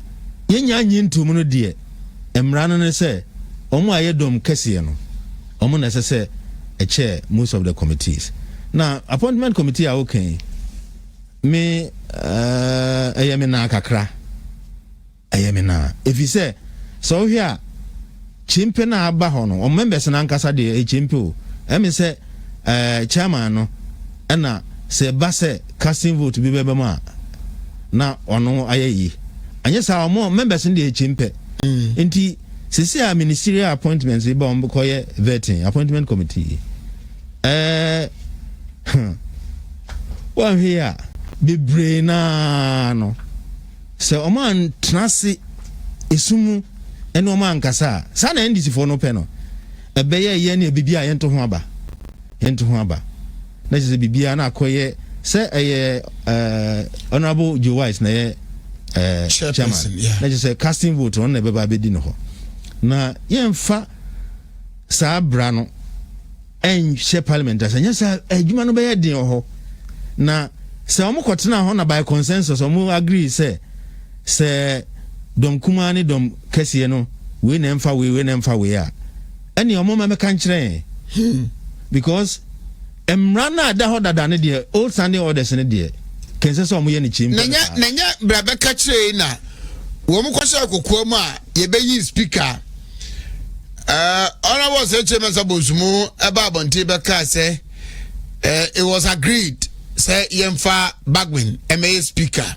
yenya nyentum no de emra no ne se omu ayedom kasiye no omu na se a chair most of the committees. Now appointment committee are okay. me ɛyɛ na kakra ɛyɛ na efisɛ so here chimpe na aba hɔ no o members na nkasa de chimpe o ɛmi sɛ chairman no ɛna sɛ ba sɛ casting vote bi bɛbɛ ma na ɔno ayɛ yi anya sa ɔmo members de chimpe nti sisi a ministerial appointments bi ba ɔmo kɔyɛ vetting appointment committee one here bebree na no sɛ ɔmo antrase esumu ɛne ɔmo ankasa saa na ndc fo no pɛ no ɛbɛyɛ yɛ ne bibia yɛnto ho aba na sɛ bibia na akɔyɛ sɛ ɛyɛ honorable Joe Wise na yɛ chairman na sɛ casting vote on na bɛba bɛdi no hɔ na yɛmfa saa bra no ɛnhyɛ parliament asɛ nyɛ sɛ adwuma no bɛyɛ den wɔ hɔ na sɛ ɔmo kɔtena hɔ na by consensus ɔmo agree sɛ dɔm kuma ne dɔm kɛseɛ no wei na ɛmfa wei a ɛne ɔmo ma mɛka nkyerɛ because mmara na ada hɔ dada ne deɛ old standing orders ne deɛ kɛnsɛ sɛ ɔmo yɛ ne kyim nanya bra bɛka kyerɛ na wɔn kɔhyɛ kokoa mu a yɛbɛyi speaker honorable sɛ chairman Sabonsumu ɛba abɔnten bɛka sɛ it was agreed sɛ yɛmfa Bagwin ɛmɛyɛ speaker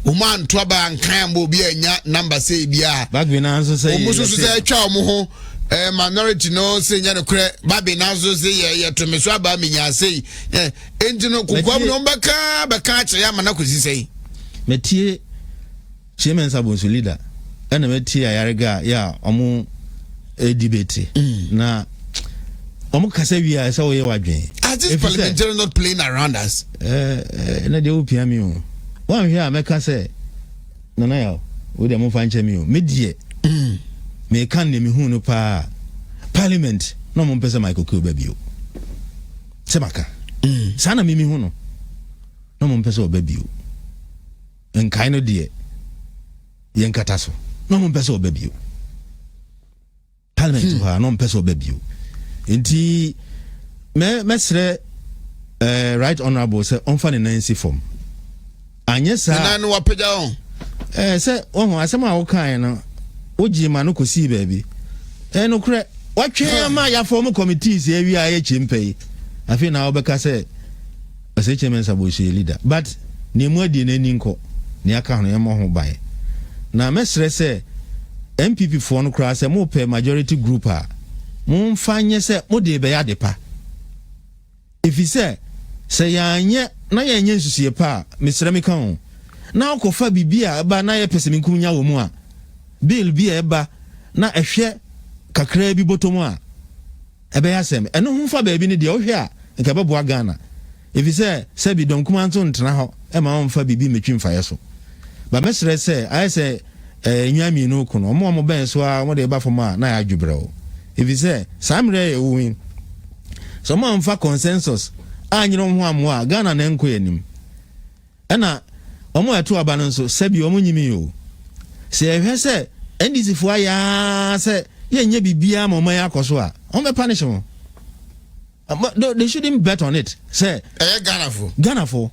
woman to aba nkan mo bi anya number say bia Bagwin anso sɛ omuso sɛ atwa omo ho minority no sɛ nya no korɛ Bagwin anso sɛ yɛ to me so aba menya sɛ engine kokwam no bɛka kyerɛ ama na kosi sɛ metie chairman Sabonsumu leader ɛna metie ayarega ya ɔmo debate na ɔmo kasa wi a sɛ wɔyɛ wadwen this parliamentarian not playing around us na de opia mi o wan hwe a meka sɛ nana ya wo de mo fa nche mi o medie me kan ne mi hu no pa parliament no mo mpese Michael Kuba bio se maka sana mi hu no mo mpese oba bio enkai no de yen kata so no mo mpese oba bio parliament ha no mpese oba bio enti mesre right honorable say onfa ne nancy form anye sa na no wapega on say ohun asem a wo kan no oji ma no kosi baabi no kure watwe ma ya form committees e wi a ye chimpai afi na obeka say ase chairman Sabonsumu leader but ne mu adi na ni nko ne aka ho ye mo ho ban na mesre say MPP for no kura say mo pe majority group a mo mfanye say mo de be ya de pa if he say yanye na yanye nsusie pa mesre me kan na akofa bibia ba na ye pese me kunya wo mu a bill bi e ba na ehwe kakra bi botomu a ebe ya sem eno hu fa ba bi ne de ohwe a nka bebo Ghana if he say bi dom kuma nto ntena ho e ma won fa bibi metwi mfaye so ba mesre say I say nyami no kuno mo ben so a mo de ba fo ma na ya dwubre o if he say samre e win so mo amfa consensus anyiro ho amwa Ghana na enko yanim ena omo eto aba no nso sabi omo nyimi o se ehwe se ndc fo aya se yenye bibia ma omo yakoso a on be punish mo they shouldn't bet on it say Ghana for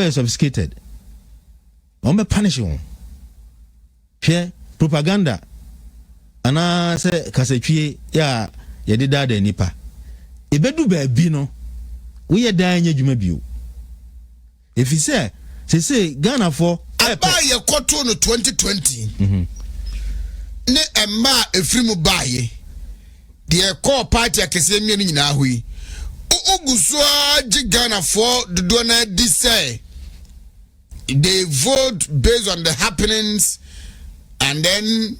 is sophisticated on be punish mo hwe propaganda ana se kasatwie ya yede dada nipa ebedu ba bi no wo ye dan nya dwuma bio efi se Ghana for aba ye koto no 2020 ne emma efrimu baaye de call party akese mi ni nyina hoyi oguso agi Ghana for dodo na di say they vote based on the happenings and then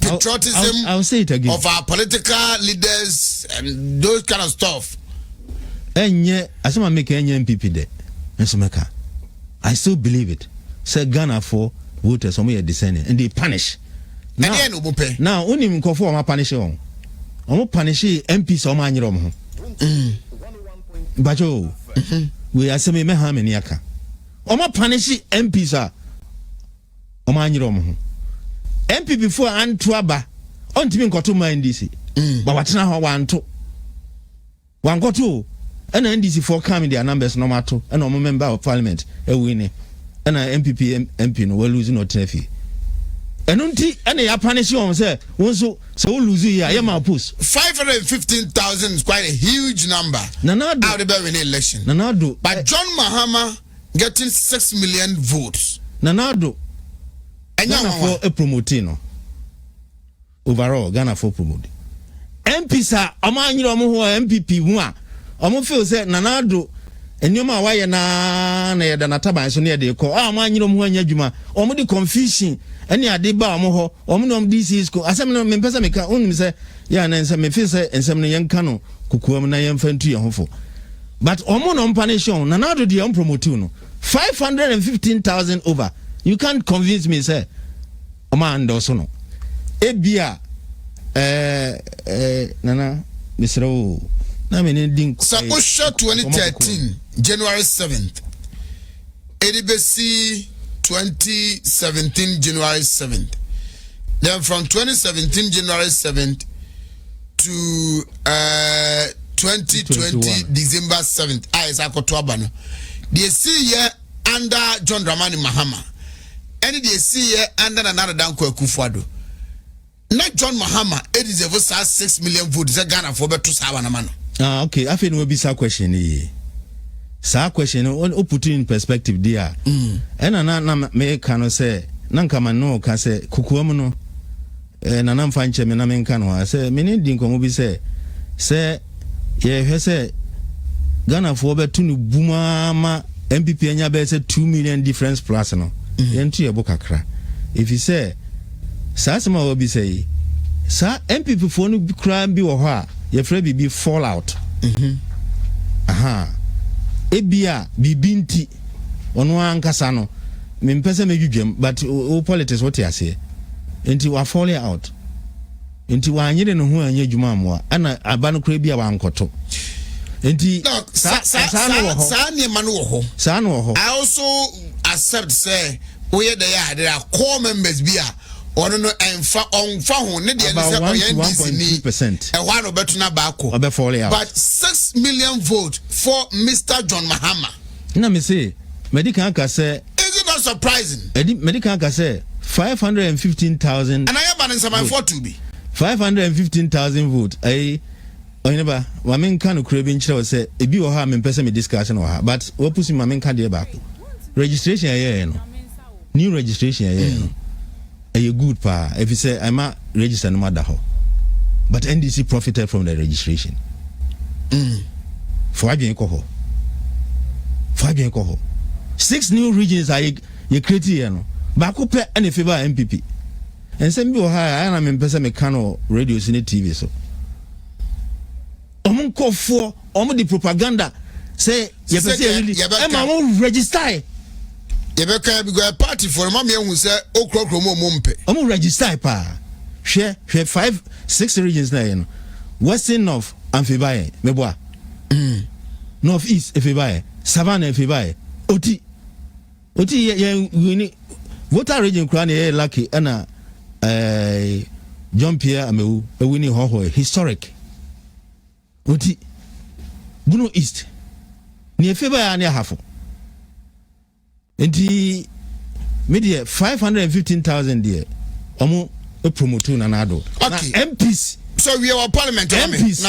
patriotism I'll say it again. Of our political leaders and those kind of stuff. Enye asema make enye MPP de nsomeka I still believe it say Ghana for voters some are discerning and they punish now only nkofo o ma punish on punish MP so ma anyere ho bajo we aseme me ha me ni aka o ma punish MP sa o ma anyere ho MP before Antuaba on timi nkoto man DC ba watena ho wanto wankoto and NDC for coming their numbers no matter and no member of parliament a winning and MPP MP no we losing or tefi and unti and they punish you on say so lose here I am a post 515,000 is quite a huge number Nanado out of the election Nanado but John Mahama getting 6 million votes Nanado and Ghana for a promotino overall Ghana for promote MP sir amanyi omo ho MPP hu a omo feel say Nanado enyoma waye na yeda na taban so ne de ko amanyi omo ho anya dwuma omo di confusion ene ade ba omo ho omo no DC school asem no me pesa me ka unum say ya na nsem me feel say ensem no yenka no kukuam na yemfa ntu ye hofo but omo no mpanation Nanado de promote no 515,000 over you can't convince me say omo andoso no ebia nana misro na me din so Osha 2013 January 7th edibesi 2017 January 7th then from 2017 January 7th to 2020 December 7th is akoto abano they see here under John Dramani Mahama and they see here under another Danko Akufo-Addo. Not John Mahama, it is a 6 million votes. Ghana for better to Sawanamano. Okay, I think will be some question here. Sa question on put in perspective there. And another me can say, Nankamano can say, Kukuamono, and an unfine chairman, I say, many dinko be say, say, Ghana for better to Bumama, MPP and Yabe 2 million difference plus no. Into your book akra. If you say, Sasma will be say, Sir, MPP for no crime be or her, your friend be fallout. Aha. Ebia be binti on one casano. Min person make you jam, but politics what you say. Into we are falling out. Into one year and who and your jumamwa, and a banu crabia one cotto. Enti Sano. I also accept say we there are core members be or no on phone about 1.2%. And one better na bako. But 6 million votes for Mr. John Mahama. Na me say medical can say is it not surprising? Medical can say 515,000 and I have an some for to be 515,000 votes. Oineba wamen kan krebe nchira say ebi wo ha me pese me discussion wo ha but wo pusi mamen kan de baako registration here no new registration here no a good pa if you say I'm a register no matter how but NDC profited from the registration for again ko 6 new regions are you create here no baako pe any favor MPP and say bi wo ha na me pese me kan radio sine TV so for the propaganda say you really register you party for mama who say okro register pa share 5-6 regions na you know western north amfibaye meboa north east efibaye savannah efibaye oti we voter region kra na lucky na John Pierre Amewu winning ho historic oti Bruno East ni efeba ya ni hafo enti media 515,000 there omo e promote na nado okay. Na MPs so we are parliament MPs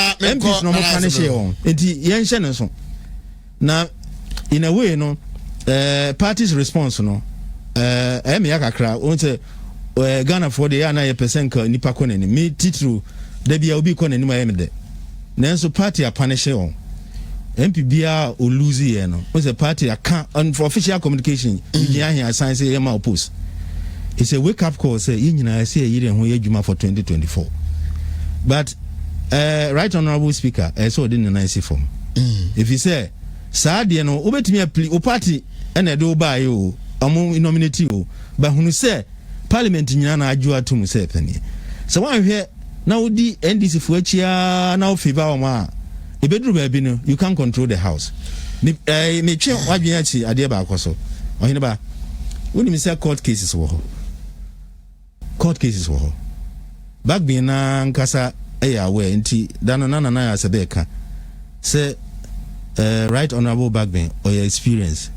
no mo punish on enti yen hye ne so na in a way no party's response no me yakakra on say Ghana for the na ye percent ka nipa konani me titru da bia obi konani ma yemde Nanso party a punish on MPBA or lose here no. Was a party a can't on for official communication. You hear sign say Emma oppose. It's a wake up call say I say a year and who Juma for 2024. But right honorable speaker, I saw in the nice form. If you say Sadia no obetimi a plea o party and a do by you among nominate you, but when you say parliament in Yana Ajua to Musepeni. So I'm here. Now the NDC for now favor ma e bedroom baby no you can't control the house me che wadwen achi ade ba akoso ohine ba woni me say court cases wo back be na nkasa ya we nti dano na ya sebeka say right honorable Bagben or your experience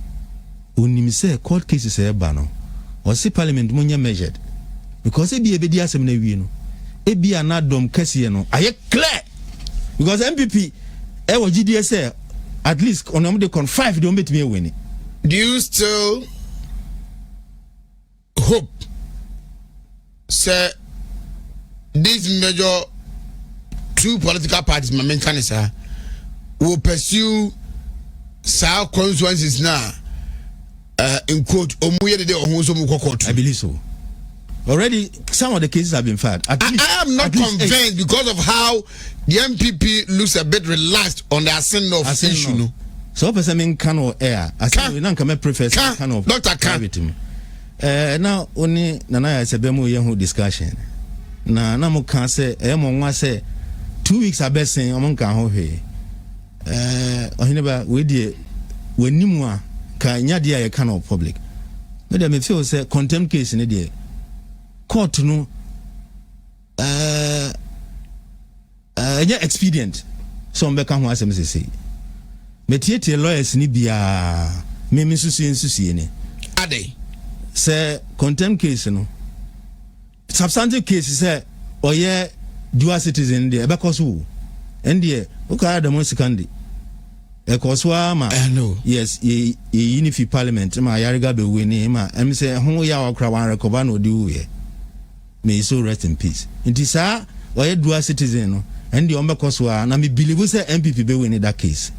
unim say court cases e ba no or say parliament munya measured because e bi asem na wi no e bi anadom kase no aye clear because MPP e wo GDS say at least on the con 5 don't bet me win. Do you still hope say these major two political parties my main cancer will pursue some consequences now in quote I believe so. Already some of the cases have been filed. I am not convinced because of how the MPP looks a bit relaxed on the ascent of issue. No. So person mean can or air. I said we don't come preface kind of Dr. Khan. Now only Nana is a bemo young discussion. Na mo can say mo say 2 weeks are best saying among can ho he. Ohineba we die we nimu a ka nya dia ye kind of public. Me dem feel say contempt case ni dey court no expedient so mbeka ho asem sese metiete lawyers ni bia me susu ni ade say contempt case no substantive case say oye dual citizen dey because who ndie o ka da mo sikandi e koswa ma yes ye unifi parliament ma yariga be we ni ma em say ho ya okra wan recover no di we may so rest in peace. Inti sa oye dual citizen no and the ombekoswa na me believe say MPP be win that case.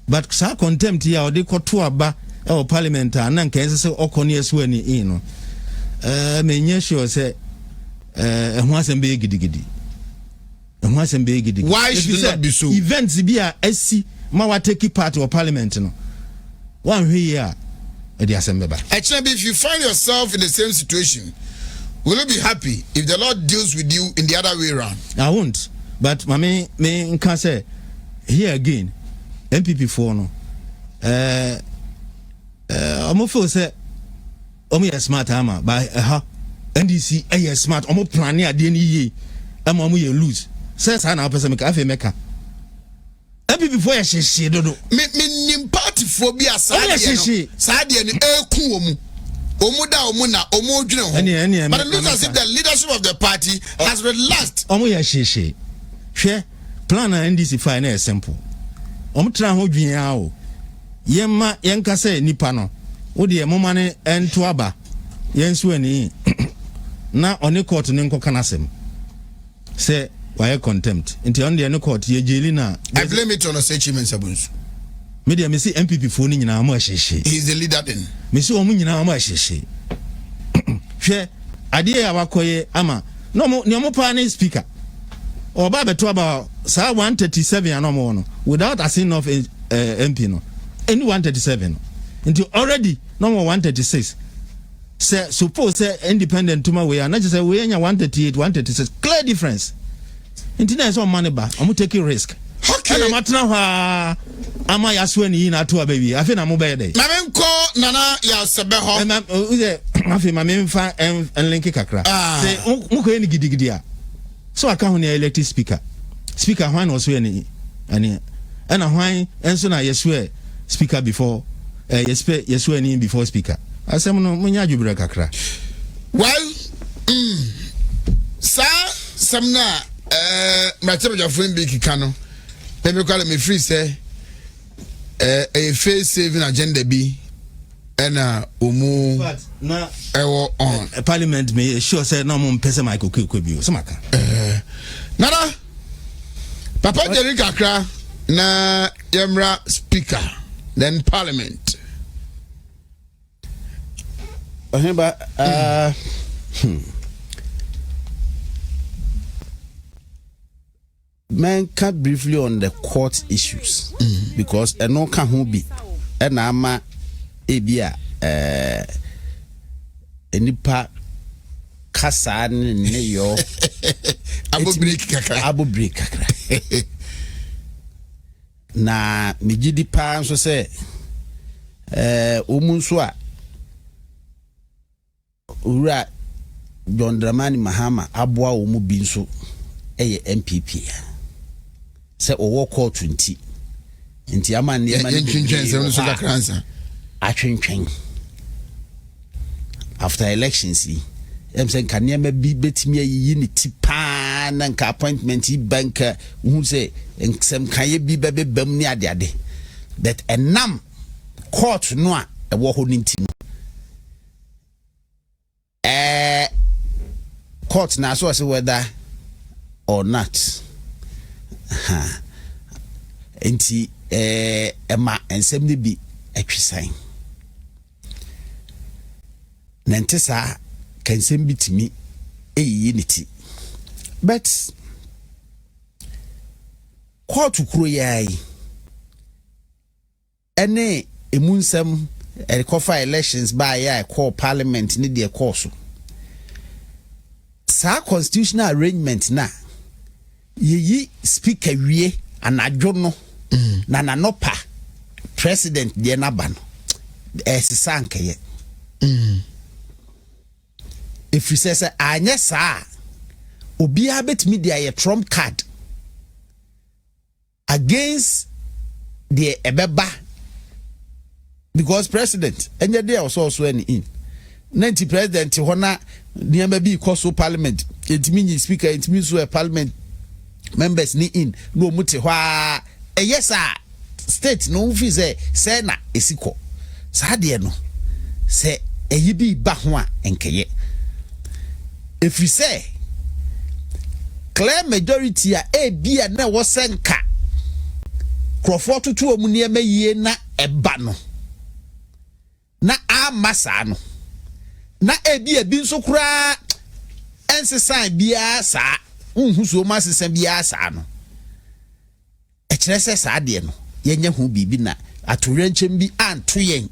But sa contempt here or they koto aba e parliament na nka say okoni eso ani no. Me nye sure say ho asem be gidigidi. Ho asem be gidigidi. Why should it not be so? Events be a SC ma wa take part of parliament no. One hwe ya e dey asem beba. Actually, if you find yourself in the same situation, will you be happy if the Lord deals with you in the other way around? I won't. But me can say here again, MPP for no. I'm feel say omo ya smart ama by NDC a smart omo plan ya de ni ye am omo ye lose. Say sa na person make afi meka. MPP for ya sheshe dodo. Me nim party phobia sa de no. Sa de no eku omu. Omuda omuna omodwene ho. But it looks as if the leadership of the party has relaxed. Omo ya sheshe. Hwe plan na NDC fine na simple. Omo tra ho dwen a o. Yemma yenka say nipa no. Wo de moma ne ento aba. Yensu ani. Na oni court ne nkoka nasem. Say why contempt. Nti on the court ye jeli na. I blame it on Osechime Sabunsu. Media me see MPP for ni nyina mo ahyehye. He is the leader then. Me see omo nyina mo ahyehye. Hwe ade ya wakoye ama no mo ne mo pa ne speaker. Oba beto aba sa 137 anomo no without a sin of MP no. Any 137 no. Until already no more 136. Say suppose say independent to my way and not just say we anya 138 136 clear difference. Until na so money ba omo take risk. Okay. Na matna ha ama yaswe ni na to baby afi na mo be dey mamenko nana ya sebe ho afi mamenfa en link kakra say mo ko ni gidigidi a so aka ho ni elected speaker hwan no so ni ani na hwan enso na yeswe speaker before yeswe ni before speaker asem no munya adwubra kakra well sa samna mratebe jafun bi kika let me call me free say a face saving agenda be and umu na on parliament me sure say no mo mpese Michael Kwekwe so maka nana papa Jerry kakra na yemra speaker then parliament Man can briefly on the court issues because no can who be and ama ebia enipa kasa ne yo abo break kakra na mejidi pa nso se omunso a ura John Dramani Mahama aboa omu bi nso eye MPP say owo court 20 nti ama ne ma atwentwen after elections yi say kan ne ma bi betimi ayi ni tipa na nka appointment yi bank hu say nsem kan ye bi bebam ni ade that enam court no a ewo ho ninti court na so say whether or not enti ema ensem ni bi atwisan nantesa kansem bitimi eyi ni ti but court kuro yai ene emunsem recover elections by ya call parliament ni de course sa constitutional arrangement na yeyi speaker wie anadwo no na nanopa president de na ba no esisa nkeye if you say anya sa obi abetimi de aye trump card against the ebeba because president enye dey also any in 90 president hona niamba bi koso parliament etimi ni speaker etimi so parliament members ni in no muti hwa yes state no fi say na esiko sa de no say eyi bi ba ho a enkeye if you say clear majority a bi na wo senka crofo tutu omu ne mayie na eba no na amasa no na ebi nso kura ensesan bia sa unhu so ma sesa bia sa no ekire se sa de no yenya hu bibi na atorenchem bi anto yen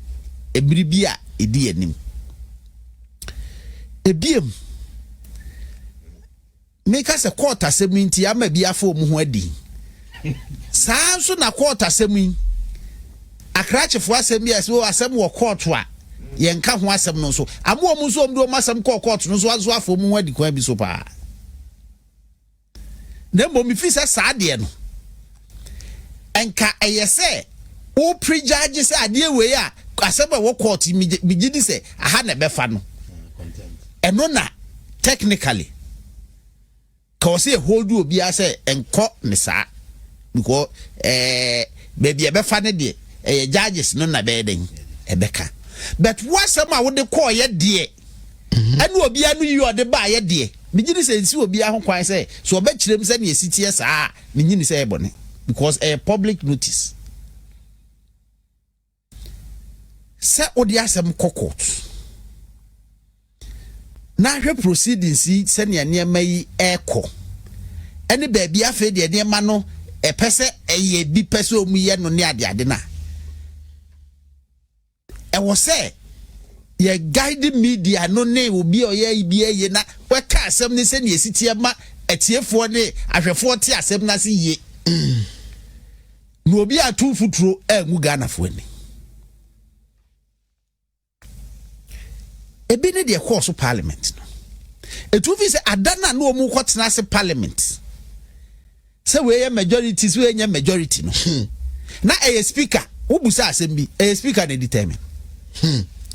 ebiri bi a edi anim ebiem meka se quarter seminti ama bia fa omu ho adi saa nso na quarter semi akrachefo asem bi ase o asem wo court a yenka ho asem no so amo omu so omdo masem court no so azo afo mu adi kwa bi so pa na mo mi fi se saade no enka eyese o prejudge se ade we a asem wo court mi gidi se aha na befa no eno na technically cause e hold you obi ase enko ne saa because baby ebefa ne de judges no na be den ebeka but wasam a wo de call ye de anu obi anu yi o de ba ye de migini se nsi obi ahon kwan se so oba kirem se ne esitie saa migini se ebone because a public notice se odi asem court na hwe proceedings se ne niam yi eko ene baby afa de niam no epese eye bi pese omuye no ne ade na e wo say ye guide media no ne obi oye bi eye na weka asem ne se ne esitie ma etiefo ne ahwefo te asem na se ye no obi atu futuro engu Ghana fo ni ebi ne de course parliament no etu fi se adana no omu kwotena se parliament se we majority so enya majority no na a speaker ubusa asem bi a speaker na determine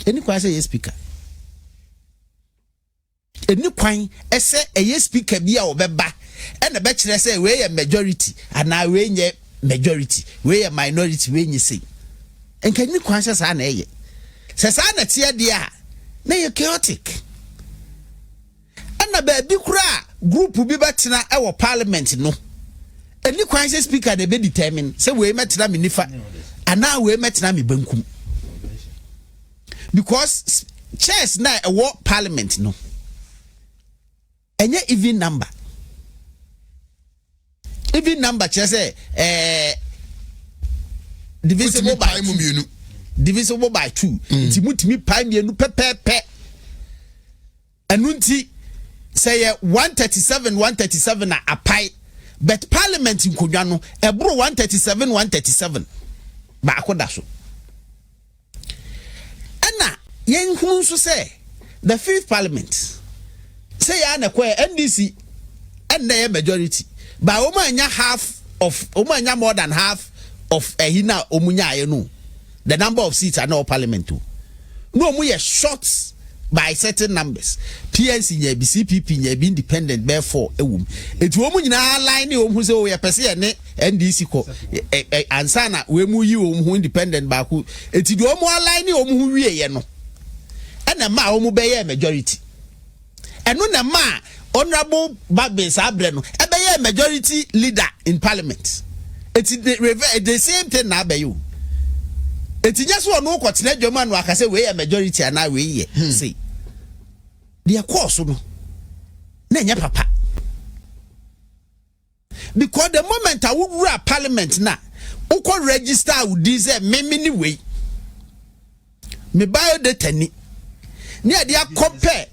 eni kwa say speaker eni kwan ese a speaker bi a obeba e na be kire say we majority ana we nye majority we minority we nye say enka eni kwan say sa na eye se sa na tie de a na ye chaotic ana ba bi kura group bi betena e wo parliament no any question speaker they be determine say we metna me nifa ana we metna me bankum because chairs na a war parliament no enye even number chair say divisible by 2 nti mutimi pai mienu pepepe enunti say 137 na apai but parliament in Kujano, a bro 137 ba akoda so. Ana yen hu so say the fifth parliament say ya na kwa NDC and the majority ba o manya half of o manya more than half of ehina omunya no the number of seats are no parliament too no mu ye short by certain numbers PNC nya bi CPP nya bi independent therefore ewum etu omu nyina line omu se o ye pese ne NDC ko ansana we mu yi omu independent ba ku eti do omu line omu hu wie ye no ena ma omu be ye majority eno na ma honorable Bagbe Sabre no e be ye majority leader in parliament eti the same thing na be you eti nya so no kwotena dwoma no akase we ye majority ana we ye see their course no na nya papa because the moment I would rule parliament na uko register with this me way me biodata ni near they compare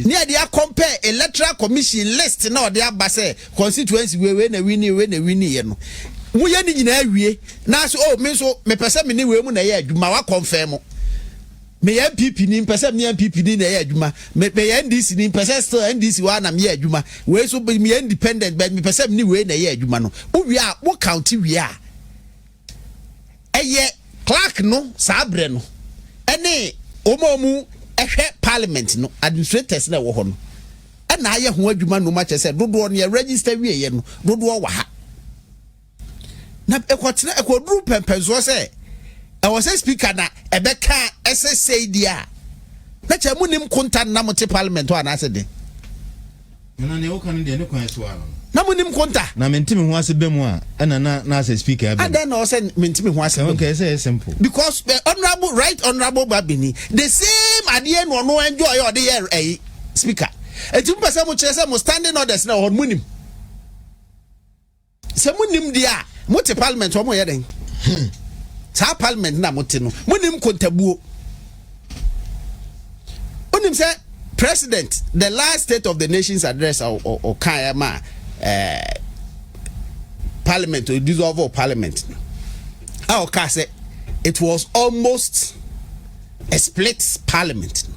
near they compare electoral commission list na they aba say constituency we na win ye no mu ye ni nyina awie na so oh me so me pese me ni we mu na ye adwuma wa confirm me ya MPP ni pese me MPP ni na ye adwuma me ya NDC ni pese still NDC wa na me ye adwuma we so me independent but me pese me ni we na ye adwuma no wo a wo county we a eye clerk no Sabre no ene omomu ehwe parliament no administrators na wo ho no na aye ho adwuma no ma chese dodo no ye register we ye no dodo wa ha na ekotena ekoduru pempenzo se I was a speaker na ebeka SSA dia na cha munim konta na mote parliament wa na ase de na ne wo kan de ne kwan so ano na munim konta na mentimi ho ase bemu a na ase speaker abi and then also mentimi ho ase okay say simple because honorable right honorable Babini the same idea no enjoy your the speaker etim pese mo kire se mo standing orders na on munim se munim dia mote parliament o mo ye den sa parliament na mote no munim kontabuo onim say president the last state of the nation's address or kayama parliament or dissolve of parliament our say it was almost a split parliament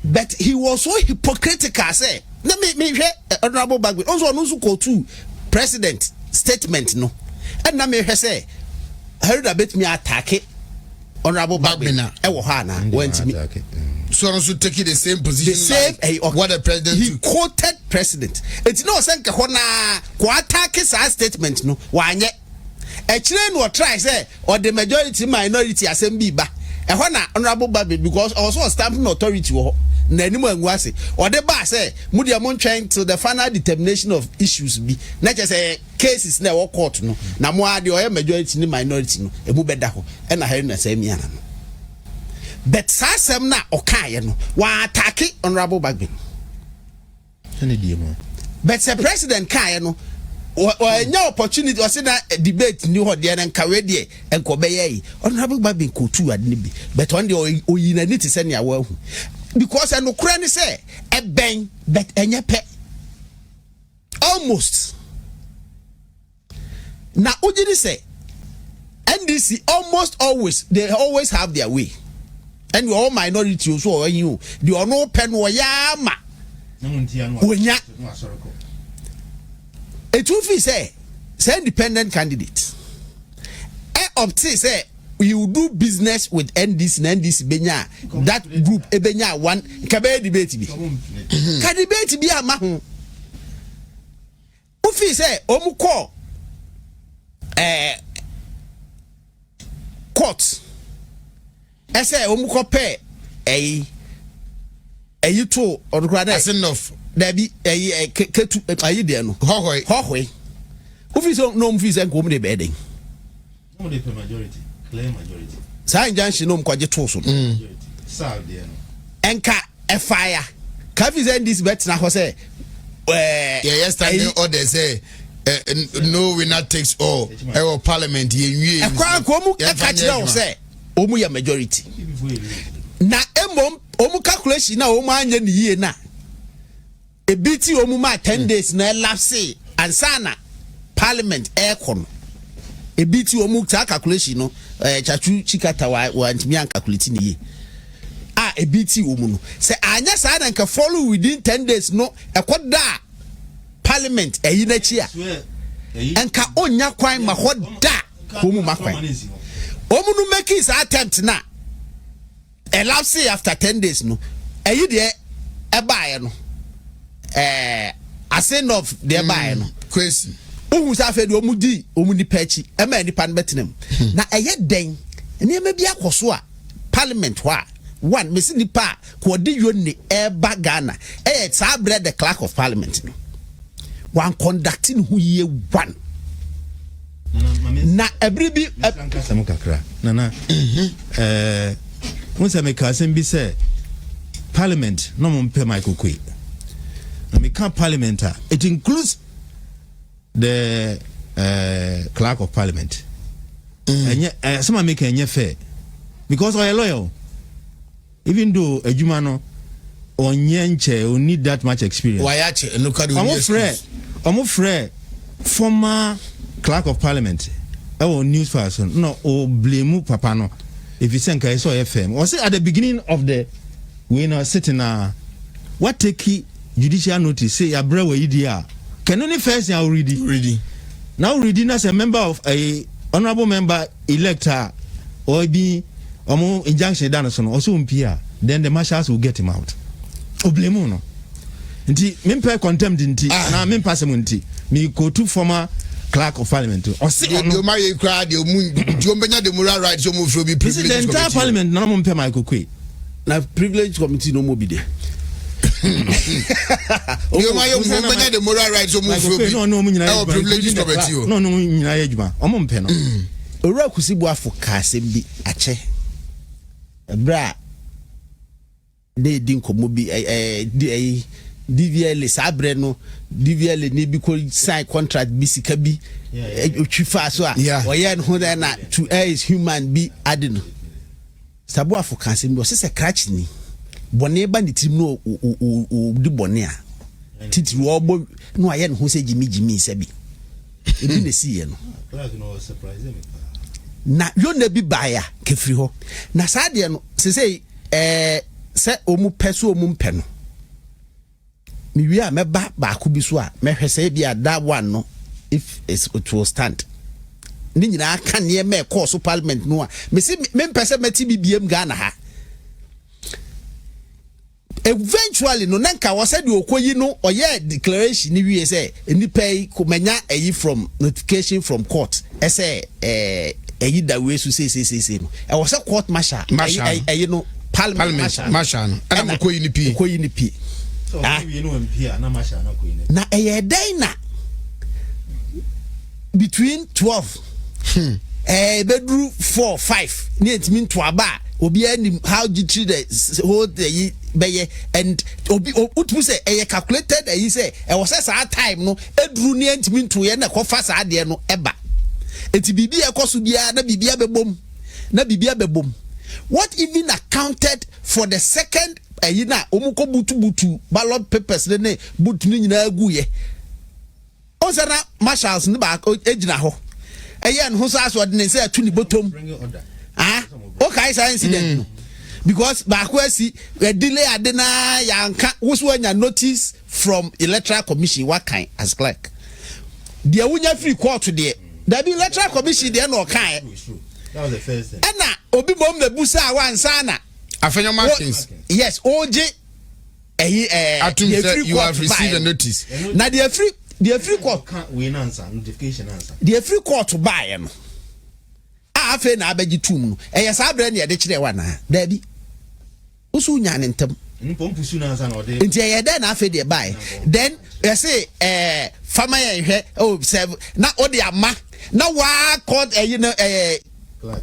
but he was so hypocritical say let me honorable Bagbe also no so to president statement no and na me say Heruna bet me attack honorable Bagbe na e wo ha na went me so also taking the same position what the president he quoted president it no say nke ho na ko attack sa statement no wanye e kire no try say or the majority minority assembly ba e ho na honorable Bagbe because also stamping authority wo na animu anguase or the ba say mu dia mo ntwen to the final determination of issues bi na che say cases na wo court no na mo ade o majority ni minority no e mu beda ho e na ha na say miana no but sasem na okaye no wa attack honorable Bagbe ene die mo but the president kaye no o nya opportunity o say na debate ni ho de na nkawe de enko be yi honorable Bagbe ko tu ade ni bi but on de oyina ni te se ne awu because I no cranny say a bang but enye pe almost na ujini say NDC almost always they always have their way and we all minority so you the ono pen wo ya ma wonya etufi say independent candidate opti say you do business with NDC and NDC benya that group ebenya one kabe debate bi ka debate bi ama ho ufi say omuko court say omuko pe to odukra as enough there be ketu ayi de no hohoi ufi say no ufi say nkom de bedeng no de majority clear majority sa injunction no mkwaje to so sa de no enka e fire ka fi say this bet na ho say yeah standing order say no winner takes all our parliament ye nwie e kwa ko mu e ka kire o say omu ya majority na emom omu calculation na omu anya ni yie na ebiti omu ma 10 days na lapse ansana parliament e kono ebiti omu ta calculation no chachu chikata wa ntimi an calculate ni ye ebiti omu no se anya sa na nka follow within 10 days no ekoda parliament eyi na chi a enka onya kwan ma hoda komu makwan omu no make his attempt na elapse after 10 days no eyi de ebaaye no ascend of the ebaaye no question ohu sa fe de omu di omu ni pachi e ma ni pan betenem na eye den ene ma bi akoso a parliament wa one mesi nipa ko de yoni eba Ghana sa bread the clerk of parliament no one conducting who ye one na every bi sam kakra nana once me ka sem bi say parliament no mo mpe Michael Kwe na me ka parliament it includes the clerk of parliament and some make enye fair because we are loyal even though adwuma no onye nche o need that much experience why ache no ka do omo frɛ former clerk of parliament news person no o blame papa no if you think I saw FM or say at the beginning of the we now sitting what take judicial notice say ya bra we dia can only first now ready now reading as a member of a honorable member elector or be injunction done so also umpia then the marshals will get him out o blame no nti mempe contempt nti na mempa sem nti me go to former clerk of parliament or say you my cry the benya the moral rights so move be privilege the entire parliament na mempe Michael Kwe na privilege committee no mo be there you my benya the moral rights so move be no mo nyina privilege committee no nyina adwuma o mo mpe no owura kusibu afoka asem bi ache bra de din komo bi DVL sabre no DVL ni bi ko sign contract bi sika bi otwifa so a oye no ho na to is human be ade no sabu afoka asem bi o se scratch ni bone ba ni tim no o di bone a titi wo bo no aye no ho se jimi se bi ebi na si ye no na yo na bi baya kefiri ho na saade no se se omu peso omu mpe no mi wi a meba ba ko bi so a mehwese bi a that one no if it will stand ni nyina aka ne me course parliament no a me se me mpese meti bibiem Ghana ha eventually no nanka wo said okoyi no oye declaration ni wi say enipa yi ko manya eyi from notification from court say eyi da we so say no e wo say court martial eyi no parliament martial no ana koyi ni pi so we know MP na martial na koyi na eye den na between 12 bedroom 4 5 ni etimi to aba obi anim how you treat the whole day beye and obi utu say e calculated e say e was say time no edru ni etimi to ye na kofa sa de no eba eti bibia ekoso bia na bibia bebom what even accounted for the second na omuko butu ballot papers ne butu ni nyina aguye onsana marshals ne ba ejina ho eyen ho so aso de say atu ni bottom okay say incident no because ba ko asi delay ade na yanka woso anya notice from electoral commission what kind as clerk dia wunya free court de da bi electoral commission de na okan that was the first thing na obi bom na busa wansa na Afenya Martins. Yes, OJ you have received a notice. Now the free court we answer notification answer. The free court to buy no. Afa na abeji tum no. Sa bre na ye de kire wa na. Da bi. Usu nya ne ntem. Mpompu su na answer na ode. Nti ye de na afa de buy. Then you say farmer ye hwe serve na ode ama na wa court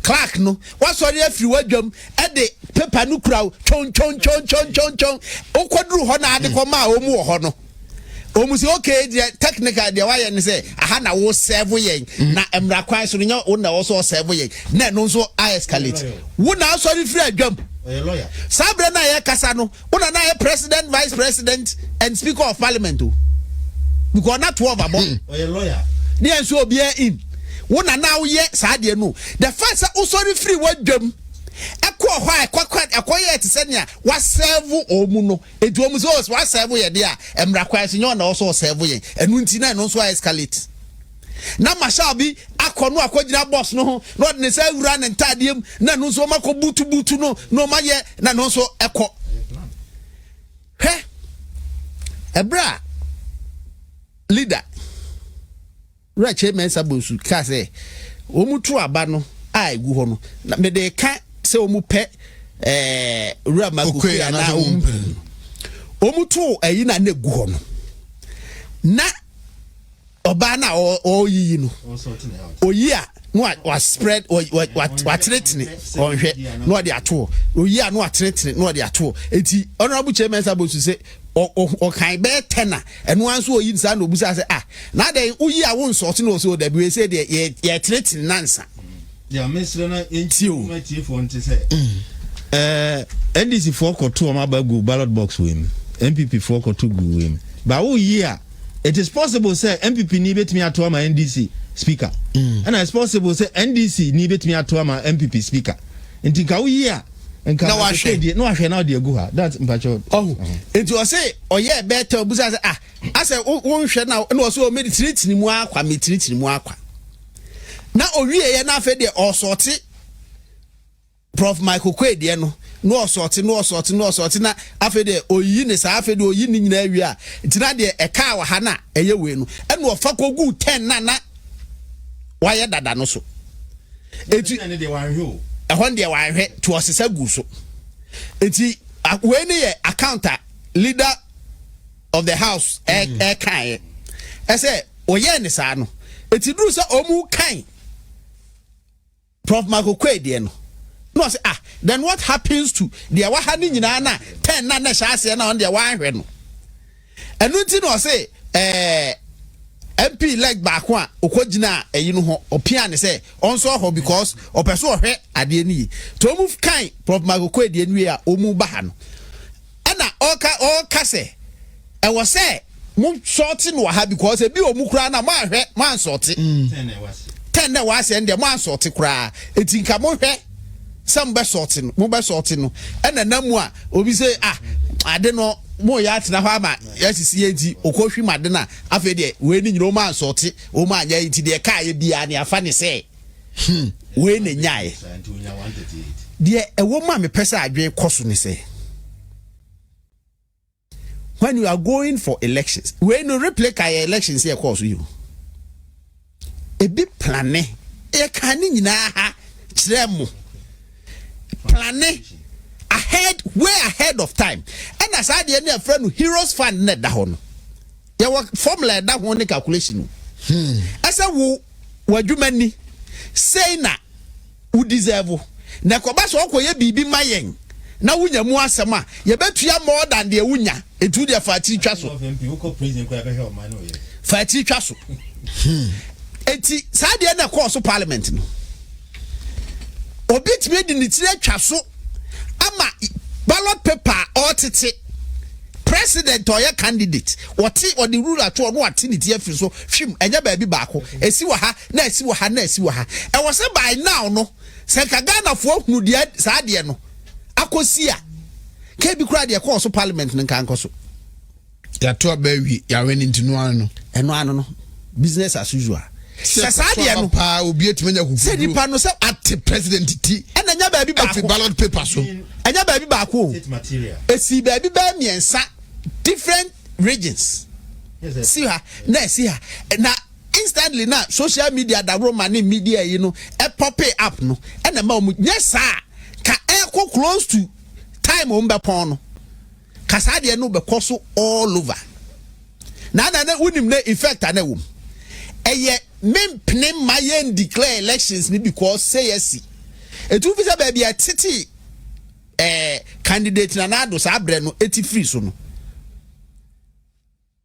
clerk no what sorry afiri wadwam e de paper no kura chon okoduru ho na ade ko ma o mu ho no o mu say okay the technical the why ne say aha na wo serve yen na emra kwan so nya o na wo so serve yen na no so escalate wo na sorry free adwam lawyer sabre na ye kasa no wo na ye president vice president and speaker of parliament o because na 12 abon lawyer ni enso obi in wona now ye saade no the fact say usori free wadwam ekọ hwa ekoye te senia wa serve omu no edu omu so wa serve ye de a emra kwase nyo na so serve ye enu nti na no so escalate na Marshal bi akɔno akɔgyina boss no ho na ɔde ne sa wura ne ntadiem na no nso makɔ butu no ma ye na no nso ɛkɔ hɛ ebra leader Rache Mensa Bonsu ka say omu tu aba no a egu ho no na me de ka say omu pɛ Rama Kukuya na omu tu ayi na na egu ho no na oba na o yiyi no oyi a no wa spread wa tretene onhwe no de ato oyi a no wa tretene no de ato enti honorable chairman Sabosu say o kan be tena eno anso oyi nsa na obusa say na dey oyi a won sort no so da we say dey ye tretene nansa ya mesre na enti o matie fo nte say NDC for koto ma ba go ballot box wem MPP for koto go wem ba wo yi a it is possible say MPP ni betimi ato ma NDC speaker and it's possible say NDC ni betimi ato ma MPP speaker enti ka wo yi a nka na wa hwe no ahwe na de go ha that mpacho enti o say oye better obusa say ase won hwe na o so o meditritini mu akwa meditritini mu akwa na owie ye na afa de o sorti Prof Michael Kwede no sorti na afa de oyi ne sa afa de oyi ni nyina awie a ntina de eka wa ha na eye we no e no fa kogu 10 na waye dada no so eti ne de wan hwe ehon de wan hwe to osesa gu so eti we ne ye accountant leader of the house kan e say oye ne sa no eti duru say omu kan Prof Michael Kwede no say then what happens to the waha ni nyina na 10 na hyase na on the wan hwe no enu ti no say MP like back one okogina eyi no ho opia ne say onso ho because opeso ohwe ade ni to move kan Prof Michael Kwede ni a omu ba ha no ana oka say e wo say mo short no ha because e bi omu kura na ma hwe man sort 10 na wase ndem man sort kura etinka mo hwe some be sorting mo be sorting no ena namu a obi say ade no mo ya atena ho ama yasisi enti okohwi made na afa de we ni nyiro man sorti o ma anya enti de ka ye bia ne afa ne say we na nyae de ewo ma me pesa adwen koso ne say when you are going for elections we no replay ka elections here course you e bi plane e kan ni nyina ha kire mo planning way ahead of time and as I dey near friend heroes fund net da ho no ya formula da ho ne calculation asa wo wadwumani say na wo deserve na ko ba so okoye bibi mayen na wunya mu asem a ye betua more than the wunya etu dia fati twa so fati twa so enti sa dey na course parliament no obit me di ni tire twa so ama ballot paper or tete president or your candidate what the ruler to no atinity afi so hwim enya ba bi baako esi wa ha na esi wa ha na esi wa ha e wo se by now no se ka Ghana fo hunu dia sa de no akosi a ke bi kura de course parliament nkan koso ya to abawi ya weni ntinu ano eno ano no business as usual se sa de no pa obi etimenya kuku se di pa no se at president ti ena nya ba bi baako ballot paper so enya ba bi baako esi ba bi ba miensa different regions see her na instantly na social media da Roman media you know e pop up no ena ma omu nyesa ka e close to time o mbe pon no kasa de no be koso all over na unim na effect ana wom eye mempne mayen declare elections ni because say yes etu fi say ba titi candidate na do sa bre no eti free so no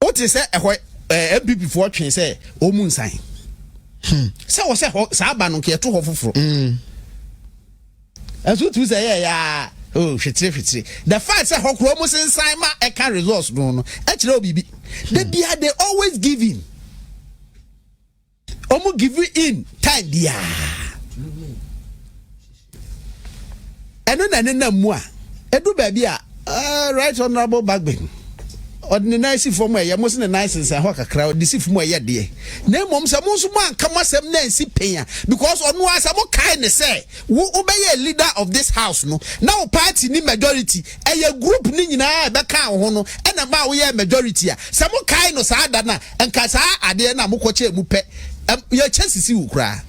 o ti say MPP for twen say o mu nsan say wo say sa ba no ke to ho foforo aso tu say ya oh fitri the fact say ho kro mu nsan ma e ka results no no e kire obibi they always give in omu give you in time dia eno na mu a edu ba bi a right honorable Bagbin ɔde nice form ya mo se ne nice nsa ho kakra ɔde si form ya de na mom se mo so mo anka masem na nsi penya because ɔno asa mo kai ne say wo be leader of this house no na wo party ni majority eye group ni nyina be ka ho no na ma wo ye majority a se mo kai no saa da na enka saa ade na mo kɔche mu pɛ ye chances wo kra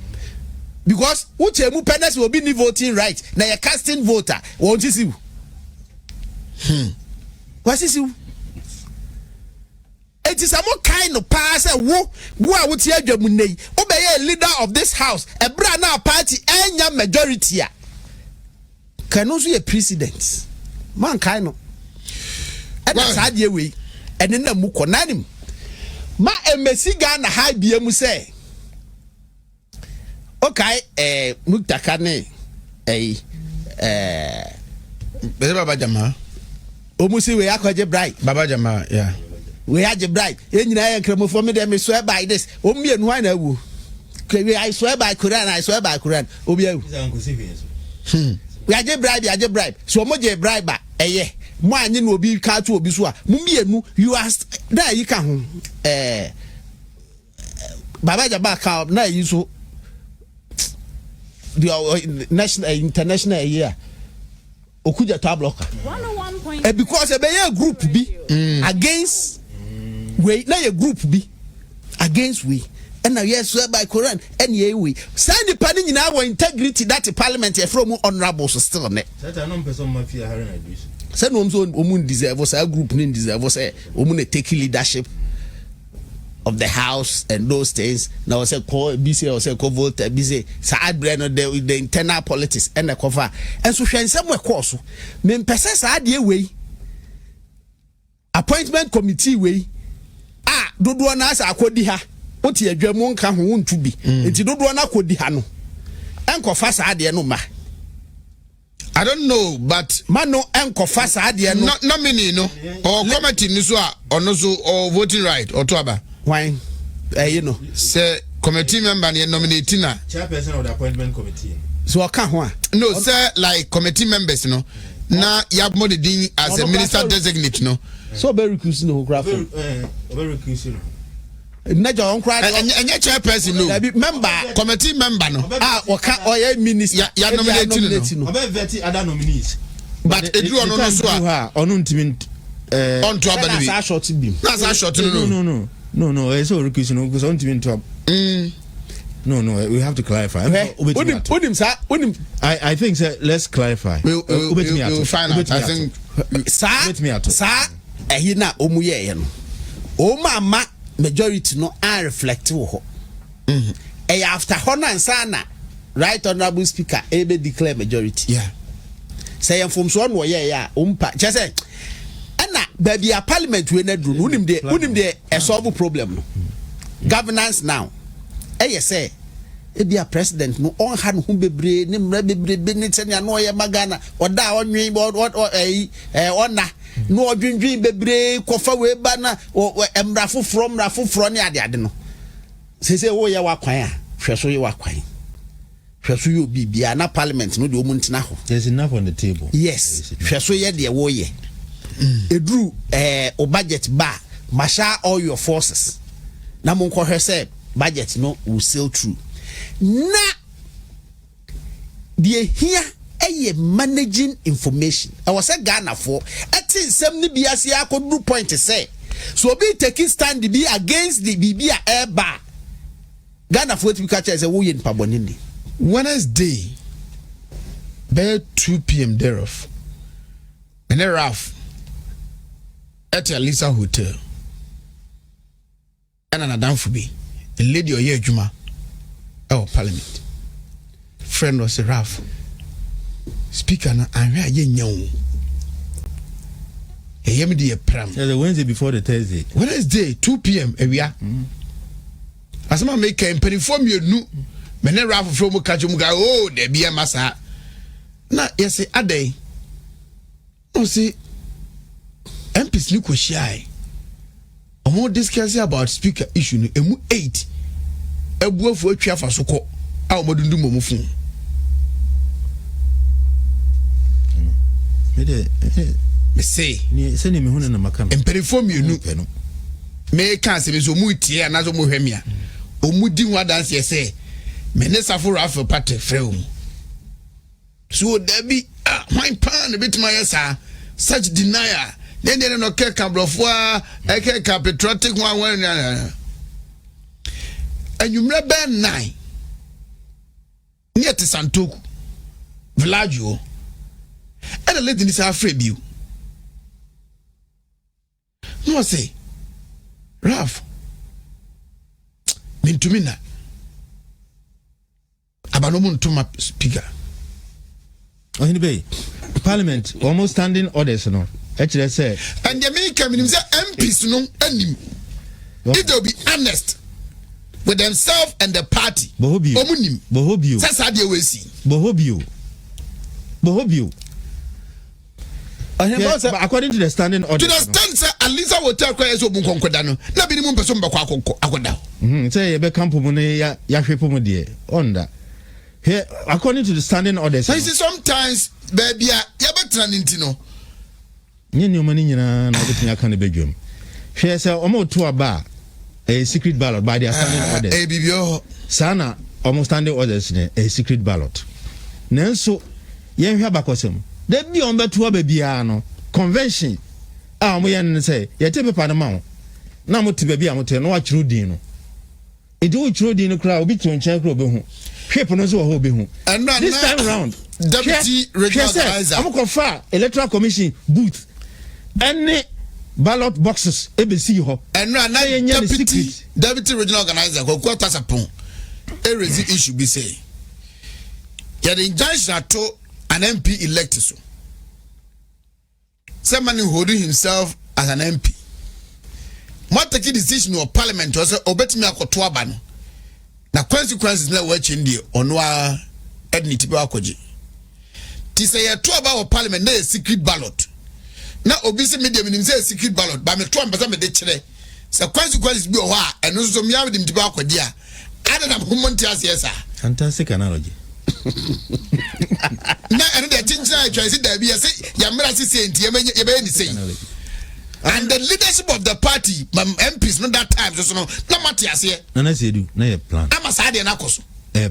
because wo che mu pɛ na se obi ni voting right na ye casting voter won ti si wasisi it is a more kind of pass a wo a would hear your money. Obey a leader of this house, a brand now party, and your majority. Can also be a precedent. Mankind. And that's how you way. And then the Mukonanim. Ma a Messigan high BM say. Okay, Mutakane, Baba Jama. Omusi we akwaje bright. Baba Jama, yeah. We had the bright. Any cremo for me, them swear by this. Omi and wine. I swear by Quran, I swear by Quran. We had a bribe, so much a bribe. Eh, one will be car to Biswa. Mummy, you asked there you can. Baba Jabaka, now you so the national international year. Okuja tabloka. Because a group be against we na a group be against we and now yes swear by Quran and ye we send the panning in our integrity that the parliament from honorable so still on it. Send one zone omun deserve us a group name deserve us a woman take leadership of the house and those things. Now say call BC or say call vote BC side brain the internal politics and the cover and so she somewhere course me person side way appointment committee way dodo na asa akodi ha oti adwamu nka ho ntu bi enti dodo na akodi ha no enkofa sade no ma I don't know but mano enkofa sade no nominee no or committee ni so a ono so or voting right or to aba why you know say committee member ni nominate na chairperson of the appointment committee so aka ho no say like committee members no na yabmo the din as a minister designate no so very recuse no graph very recuse no Naja on cry enye chairperson no member committee member no oka oya minister ya nominate no obe veti other nominees but edru ono no so a ono ntimi on to aba bi na short bi na sa short no it's so recuse no because on ntimi to No, we have to clarify. I think sir, let's clarify. We'll find out. I think sir ehina omuye ye no o mama majority no are reflective ho after honan sana right honorable speaker ebe declare majority yeah say from so no ye ya umpa che say na baby a parliament we na dru unim de a solve problem no governance now say ebi a president no on ha no bebre ne mra bebre be ne tania no ye magana oda onwen ona no odwindwin bebre kofa we ba na emra foforo ne ade no se wo ye wakwan a hweso ye wakwan hweso ye obibia na parliament no de omuntina ho there's enough on the table yes hweso ye de wo ye edru o budget ba masha all your forces na mon ko hwese budget no will sail through na the here managing information I was a Ghana for atin sem ni biase akodu point say so be taking stand be against the bibia eba Ghana for to catch say wo ye npa bonini Wednesday by 2 p.m. thereof and Ralph at Lisa Hotel and an Adam Fubi a lady or ye Juma oh parliament friend was a Ralph speaker na anhwe aye nyawo eyem de pram the Wednesday before the Thursday Wednesday 2 p.m. ewia asema make campaign for me nu me ne Ralph from kachum ga oh de bia masa na yesi adai no see MPs ni ko shai omo discuss about speaker issue no emu 8 ebuafo atwa fa so ko a omodundu momufu me say ni se ni me hunu na maka no emperifo mienu no me ka se me so mu tie anazo mu hwemia omudi hu adanse ese me ne safo rafa pate frem so dabi my pan bit my yesa such denier then no ke ka brofo a ke ka patriotic one anwumre ben 9 niete santoku villaggio and the lady is afraid you no say Ralph mintumina abanomu ntuma speaker ohini be parliament almost standing orders no actually say and the American means MPs no anim if they will be honest with themselves and the party bohobio sasa dey we see bohobio according to the standing order to the stand say Alisa hotel kwa yeso bun konkoda no na bi ni mu peso mbakwa akoda say ye be camp mu ne ya hwepo mu de onda here according to the standing orders so sometimes baby ya betra ninti no nyeni o mani nyina na de tinya kan bedwam hwe say omo to aba a secret ballot by the standing orders bibio sana almost standing orders ne a secret ballot nanso yen hwe abakosem da bi on beto aba bia no convention mo yen ne say ye te pepa na ma na mo te ba bia mo te no wa chiro din no edi wo chiro din no kra obi to nchen kra obehu hwepo no so wo obehu this time round deputy regional organizer am confer electoral commission booth any ballot boxes ebesi ho and na deputy regional organizer ko kwata sapon e raise issue be say ya the injunction to an MP elected so somebody holding himself as an MP what take decision of parliament was obetimi akoto aba no na consequences na we chindi ono a ednity be akoji ti say ya to aba of parliament na secret ballot na obi se media minim say secret ballot ba me to ambasa me de kire say consequences bi o ho a eno so me am dim ti ba akoji a ada na humonti asiesa fantastic analogy na eno de chinchina choice da bi say ya mra sisi enti ye be ni say and the leadership of the party MPs no that time so no na matiase na say do na ye plan ama sa de na koso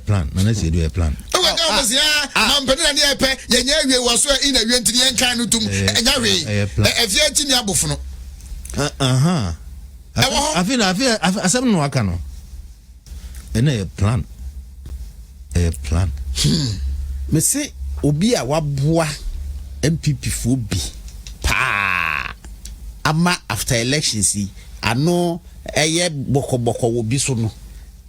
plan na say do plan o ga ga say am pe na ye pe ye nya awie wo so in awie ntini ye kan no tum enya we e fie chi ni abofo no asem no aka no na ye plan me say obi a waboa MPP fo bi pa ama after elections yi ano eye bokoboko wo bi so no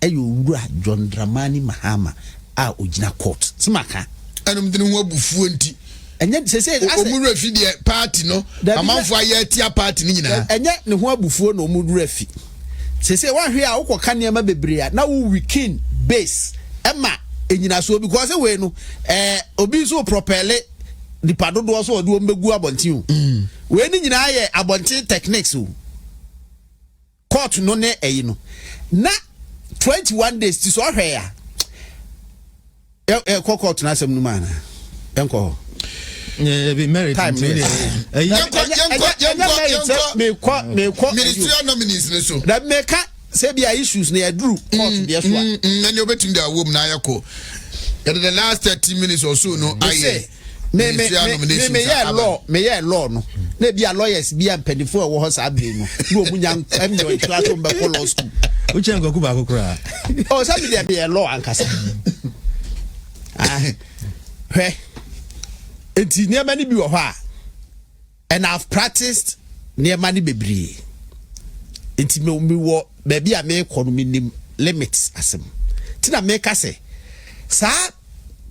eyo wura John Dramani Mahama a ogina court timaka anum de ho abufuo nti enye se omuru afi de party no amanfo aye tia party ni nyina enye ne ho abufuo no omuru afi se wa hwe a wokoka ne ma bebre a na wo weekend base ema enyina so because we no obi so propelle di padodo so odi o mbegu abontin we ni nyina ye abontin techniques o court no ne eyi no na 21 days ti so hwe ya court na asem no mana enko be married time me ministry nominees ne so that make say be issues na aduru court dey so na you betin da wom na yako the last 30 minutes or so no aye me yeah law no na bia lawyers bia mpedifo e wo ho sa be no na omunya emnyo class on be law school uche ngoku ba kokora oh sabi dey be law ankasa he enti niam ni bi wo ho a and I've practiced niam ni bebre enti me wo ba bia me economy limits asem tina me ka say sa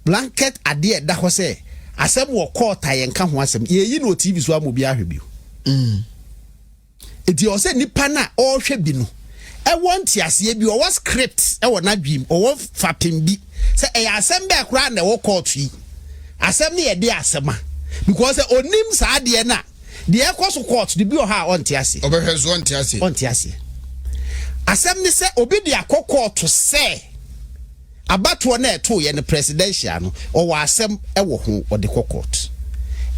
blanket ade da ho say asem wo court ayenka ho asem ye yi no TV so amobi ahwebio edi o se nipa na o hwe bi no e won ti ase bi o was script e wo na dwim o wo fapem bi se e asem be kura na wo court yi asem ne ye de asema because onim sa ade na de e koso court de bi o ha on ti ase obehwezo on ti ase asem ne se obi de akoko to se abato na eto ye ne presidential no o wa asem e wo ho o de court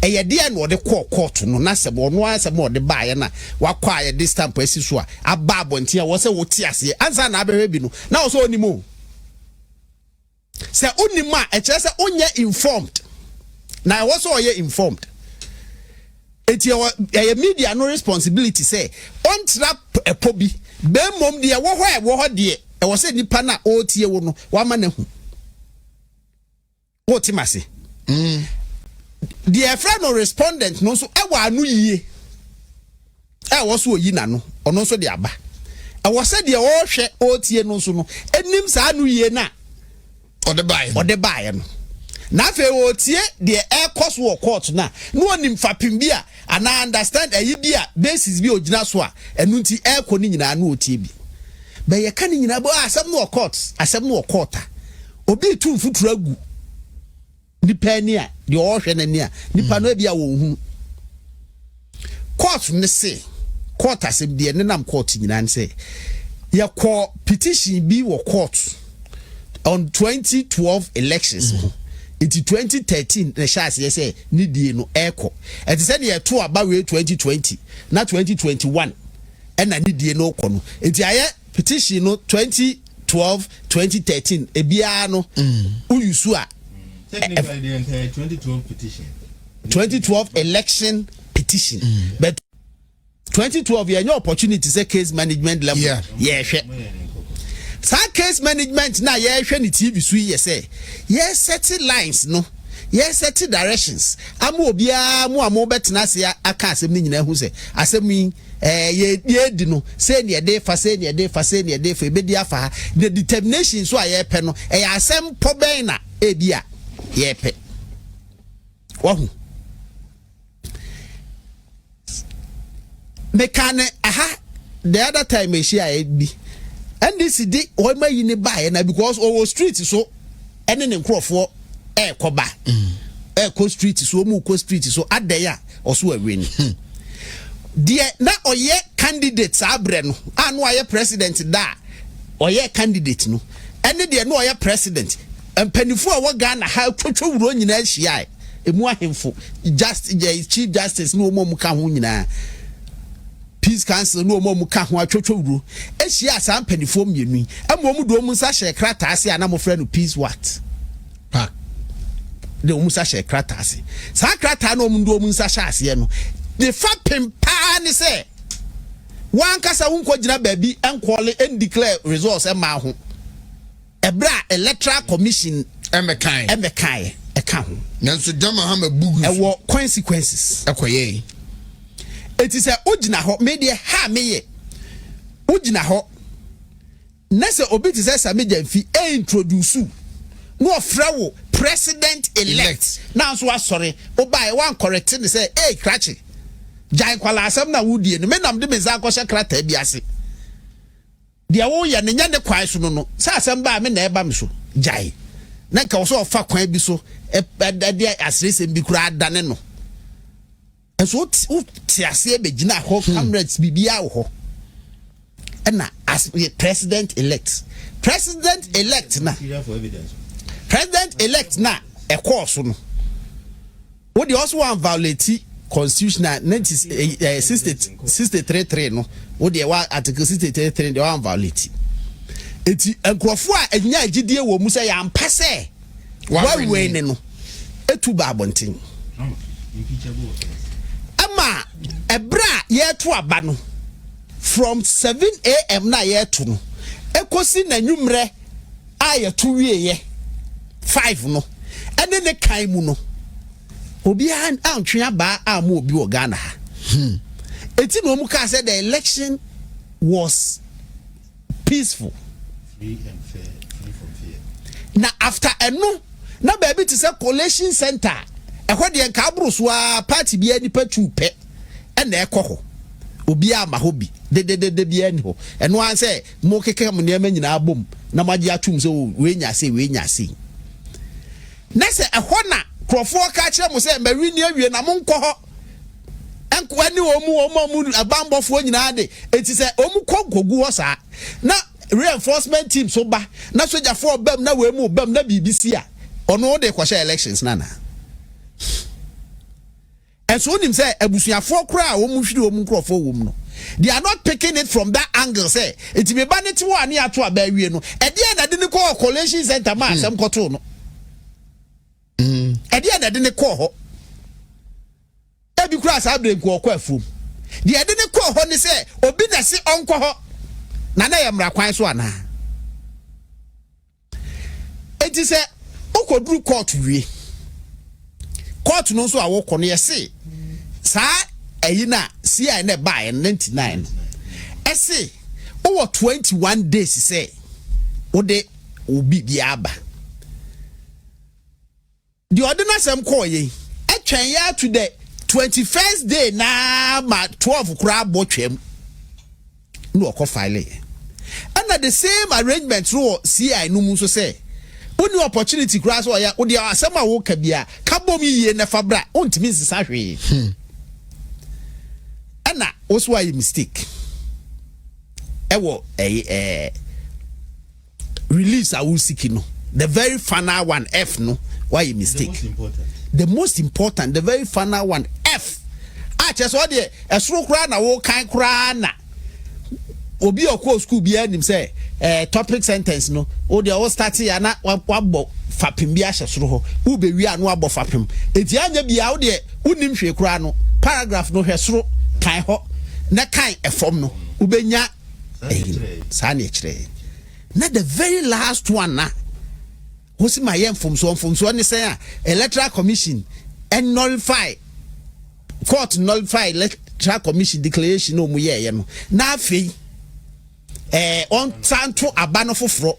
eye de no de court no na se bo no anse mo de bae na wakwa ye this stamp asi so a aba abonte a wo se wo ti ase ansa na abehwe bi no na wo so onimo se onima e kire se onye informed na wo so oye informed eti ye media no responsibility say on trap epobi be mom de wo ho de e wo se nipa na o tie wo no wa ma na hu o ti mase the friend no respondent no so e wa anu yie e wo so oyi na no ono so de aba e wo se de o hwe o tie no so no enim sa anu yie na o de bae no na fe o tie de e cost wo court na no onim fapim bia and I understand ayi bia basis bi ogina so a enu nti e ko ni nyina na o tie bi be ye ka ni nyina bo asem no court obi tu mfuturu agu nipa ni a de o hwe na ni a nipa no bia wo hu court ne se court asem de ne nam court nyina nse ye ko petition bi wo court on 2012 elections It's 2013 the shots yes say ni die no echo et say na to aba we 2020 na 2021 and na ni die no ko no enti aye petition no 2012 2013 ebia no uyusu a technically the entire 2012 petition 2012 election petition but 2012 you no opportunity say case management level sa case management na ye hwe ni TV so ye say ye set lines no ye set directions ama obia mu amo betena se aka asem ni nyina hu se asem ye di no say ne de fa say ne de fa say ne de fa ebedi afa the determination so aye pe no e asem poben na ebia ye pe wahu mekane aha the other time she aye bi and this day o ma yi ne buy na because our street so ene ne nkrofo e koba e ko street so mu ko street so adeya oso aweni de na oye candidate abre no anu aye president da oye candidate no ene de no oye president empanifo a wo Ghana ha twotwo wuro nyina ahia emu ahemfo chief justice no mo mu ka ho nyina Peace Council no mo ka ho atwotwo wuro ehia asam panifo mienu amom do mu nsa hye krata ase ana mo frɛ no peace what pa de mu nsa hye krata ase sa krata no mu do mu nsa hye ase no de fa pempa ne se wan kasa wonko gina baabi enkole en declare results e ma ho ebra electoral commission emekai e ka ho nanso jama ha mabugu e wo consequences ekoye it is a ugina ho media ha meye ugina ho na se obi ti se sa media fi e introduce no ofra wo president elect na so asore obai wan correct ne say krachi jai kwala asem na wudie no me nam de meza akoshe krata bi ase dia wo ye ne nya ne kwai so no sa asem ba me na eba me so jai na ka wo so ofa kwan bi so de asrese bi kura adane no so tiase begina ho cameras bibia ho na as president elect na president elect na e course no what they also want violate constitutional 63 no what they want article 63 they want violate eti enkrofo a enya agidie wo mu se ya mpase wa wene no etu ba abonten ama ebra ye to aba no from 7 a.m. na ye to no ekosi na nwumre a ye to wieye 5 no ene ne kan mu no obi antwe aba amu obi wo Ghana ha eti no mu ka say the election was peaceful, free and fair, free from fear. Na after eno na baby to say collation center ehwo de nka abro so a party bia nipa tupe ena ekoho obi ama hobi de bia ni ho eno an say mo keke mo ne nyina abom na magye atum so we nya se na se ehwo na krofo ka kire mo say mawi ni awie na mo nkọ ho enko ani omu abambofo nyina de eti se omu kogu ho sa na reinforcement team so ba na soja for bam na we mu bam na BBC a ono de kwahye elections na And so him say ebusuafo kra wo mu hwiri wo mu nkrofo wo mu no. They are not picking it from that angle say it be banity one near to aba wie no. E dey na de ne call collation center ma asem koto no. E dey na de ne call ho. E bi kra sa break ko afum. De de ne call ho ni say obi na si onko ho. Na na yemra kwan so ana. It is a okodru court wie. Court no so awo kono ye say sa eyi na CI na buy 99 ese over 21 days say ode obi biaba the ordinance am call ye atwen ya to the 21st day na ma 12 kura botwem no ko file and the same arrangement ro CI no mu so say oni opportunity kura so ya odi asem a wo ka bia ka bom yiye na fabra ontimi nsisa hwe na also why mistake ewo release our seeking no the very final one F no why mistake the most important the very final one F just all the esro kra na wo kan kra na obi okwo school bi anim say topic sentence no o de o start ya na wabo fapem bi ahye soro ho u be wi anu abo fapem enti anya bia o de unim hwe kra no paragraph no hwe soro kan ho na kan efom no ubenya sa na kire na the very last one na hosi ma yem fom so ne say electoral commission and nullify court nullify electoral commission declaration no mu ye no na afei on santo abano foforo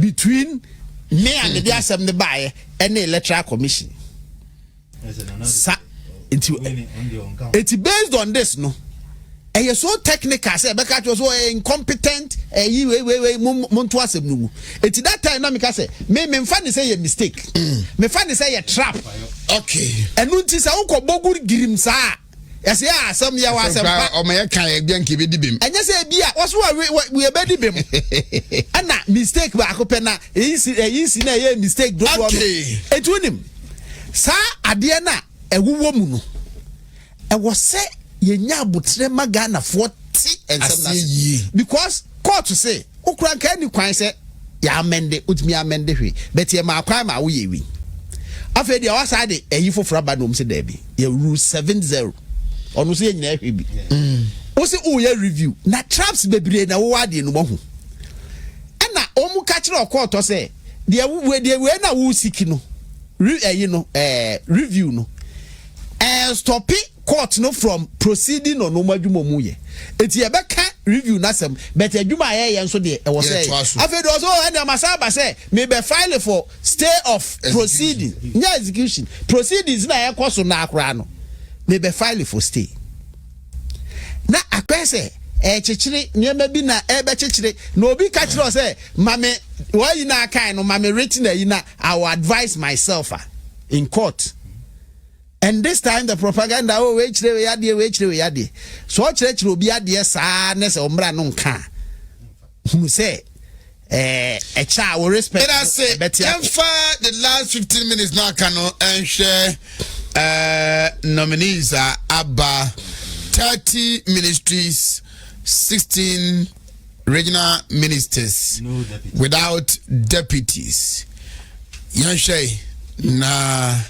between me and the asem the buy and the electoral commission it's based on this no and you're so technical say beka to so incompetent we monto asem no it's that time na me ka say me mfa ni say a mistake me fa ni say a trap okay and unti say unko bogu girim sa yes ya asem ya wa asem pa o me kan e bia nke be dibem anya say bia waso we be dibem ana mistake ba akopɛ na yinsi na ye mistake do okay etunim sa ade na ewuwo mu no ewo se yenya abotre magana 40 and something because court to say okura kan ni kwan se ya amende utimi amende hwe but ye ma kwan ma wo yewi afa dia wasa de eyi fofora ba no mse da bi ye rule 70 onu se nyina hwe bi o se o ye review na traps bebre na wo ade no bohu ana o mu ka kire court to say de we na wo siki no review no stop it court no from proceeding on no madwuma mu ye eti e beka review na sem but adwuma ye nso de e wo say after do so and masaba say me be file for stay of proceeding nya execution proceedings na ye koso na akra no me be file for stay na akwese chechire niema bi na be chechire na obi ka kire say mame why na kan no mame written na yi na I will advise myself in court. And this time the propaganda we yade so church obi ade sa na se omra no nka who say a child will respect it. I say the last 15 minutes now can and share nominees are Abba 30 ministries 16 regional ministers without deputies Yanshay na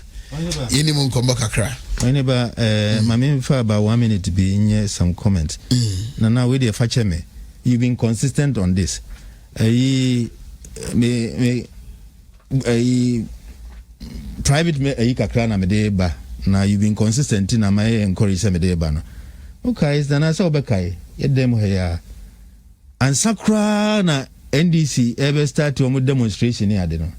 Yeni mun kombo kakra. Whenever mami for about 1 minute to be in some comment. Now with the fache me, you've been consistent on this. Private me kakra na me de ba. Now you've been consistent in my encourage me de ba no. Okay, is na so bekai. Yedem here. And sakra na NDC ever start to demonstration here de no.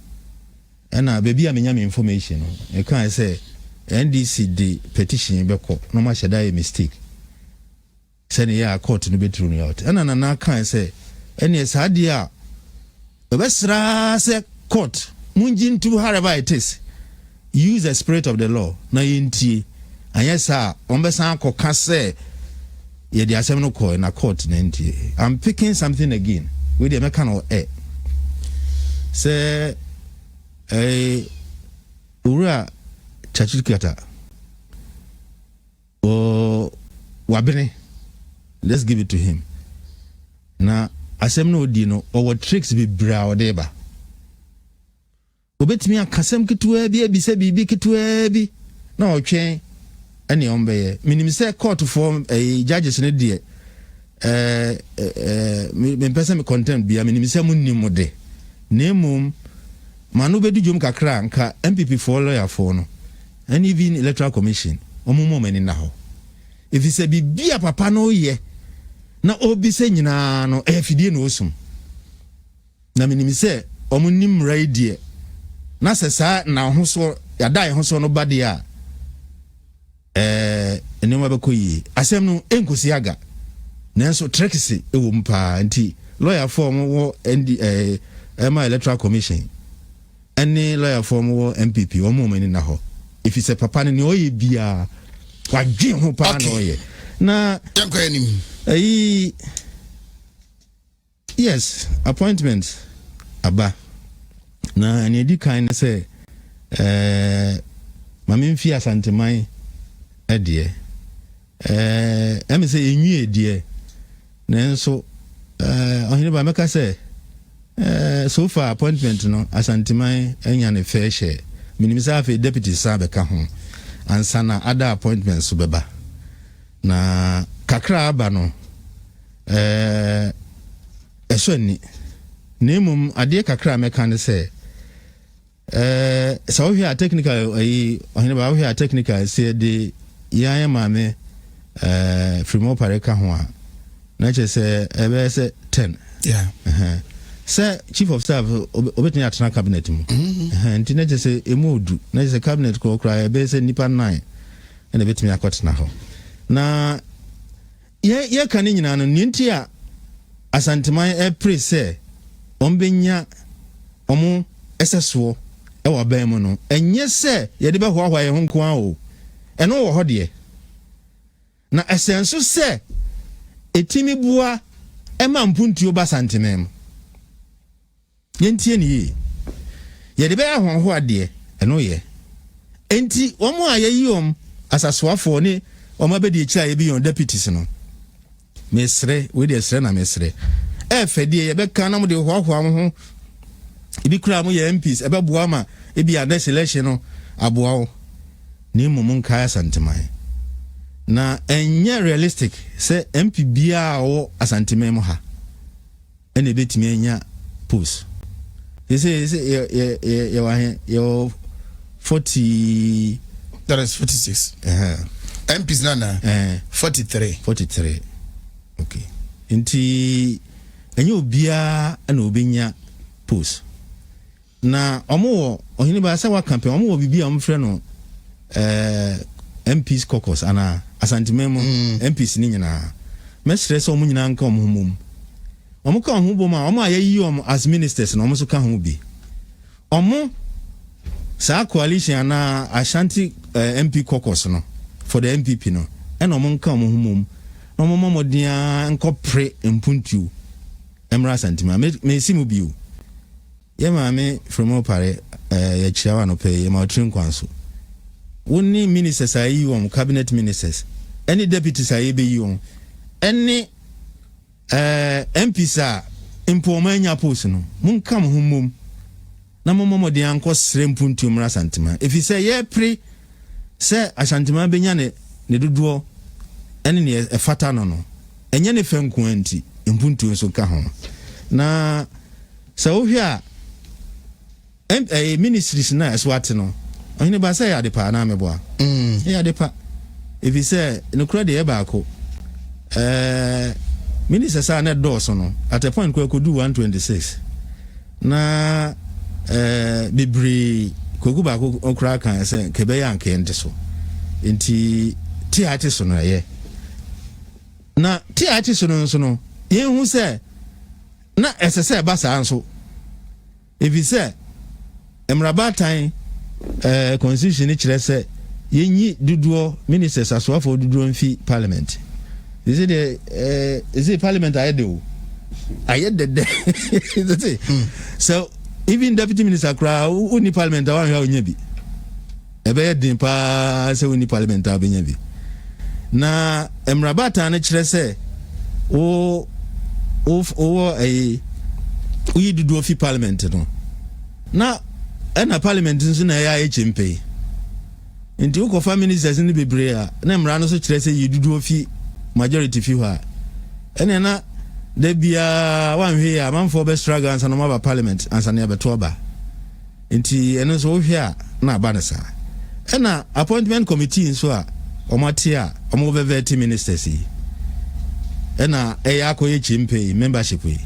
And baby, I mean, information. You can't say NDC the petition beko no much a mistake. Send ya court to be thrown out. And I can't say any sadia. The best say court munjin to wherever it is. Use the spirit of the law. Na yinti. And yes, sir, Ombesanko can say ye the assembly call in a court. I'm picking something again with the mechanical air. Say ura chachikata wabene. Let's give it to him. Na asem no odi no owo tricks bi bra odeba. Obetimi akasem ketua bi ebise bibi ketua bi na otwen ene ombeye. Minim say court for judges ne de me pese me content bia minim say munnim de. Nemum manu bedu jom kakra nka MPP for lawyer for no. And even electoral commission omumo mani na ho. If he say bibia papa no ye na obi se nyina no efidie no osum. Na minim say omunim radio na sesa na ho so yada ho so no bade a enema bekoyi asem no enkosi aga nanso trekisi ewo mpa nti lawyer form wo ema electoral commission any lawyer form wo MPP omo mani na ho if he say papa ni oye bia wadwe ho pa na oye na yanko enim yes appointment aba na ani di kan ne say mame mfi asanteman edie em say enwi edie nanso ohine ba meka say so far appointment no asanteman enya ne fair share minimisa afi deputy sabe ka ho ansana other appointments so beba na kakra aba no eso ni nemum ade kakra meka ne say so here technical ohine ba here technical say the yan mame frimo pareka ho a na che say ebe say 10 yeah Sir Chief of Staff obetini atena cabinet mu nti na jese emodu na jese cabinet ko kra ebe se nipa 9 ene betimi akotena ho na ye kan nyina no nti a asanteman prese ombenya omo eseso e wa ban mu no enye se ye de be hoahwa ye ho nko a o eno wo ho de na esenso se etimi bua ema mpuntuo ba santeman yentie ni ye de be ahonho ade eno ye enti omo ayeyom asasoafo ni omo abedi ekira ye bi yon deputies no mesre we de sre na mesre fedie ye be kan na mo de hoahoa mo ho ibi kura mo ye MPs ebe boa ma ebi ada selection no aboa wo ni mum nka asanteman na enye realistic se MP bia wo asanteman mo ha ene betimi enya post. You say you're 40. That is 46. MPs nana. 43. 43. Okay. Inti enyo bia na obinya post. Na omo ohini ba sa wa campaign omo bibia omfre no MPs caucus ana asantimemo MPs ni nyina. Mesre so omo nyina nka omo humum. Omo ka ho boma omo ayeyi omo as ministers na omo so ka ho bi omo sa coalition na Ashanti MP caucus no for the MPP no and omo nka omo humum omo momodia nko pre mpuntu emra santima me simu biu ye maame from opare ya chiawa no pe ye ma otrin kwanso woni ministers ayi omo cabinet ministers any deputies ayi be yi on any MPs impomanya post no mun kam humum na momo de anko srempuntu mra santima if you say ye pre say asantima benya ne dodo ene ne efata no enye ne fenku anti impuntu so ka ho na so hia ministries na eswate no ohine ba say ade pa na meboa ya de pa if you say no kura de e ba ko minister sa na doso no at a point ko do 126 na bibri kogu ba ko okra kan se kebe ya nke nte so enti ti ati so no ye na ti ati so no ye hu se na esese ba sa nso if say emrabatan constitution ni kire se yenyi duduo ministers asoafo duduo mfi parliament. Is it parliament I do? I had the so even deputy minister cry uni parliament I want nyebi. Ebe din pa se uni parliament abi nyebi. na emrabata na kyerɛ sɛ o uyi dudu fi parliament no na ɛna parliament nso na ɛyɛ HMP nti ukofa ministers ni bebree a na emra no so kyerɛ sɛ yi dudu fi majority fi hɔ a ɛna na da bia wanhwe a manfo be struggle ansa no ma parliament ansa na beto ba nti ɛno so wohwe a na aba ne saa ɛna appointment committee nso a ɔmate a ɔmo be vet ministers yi ɛna ɛyɛ akɔyɛ HMP membership yi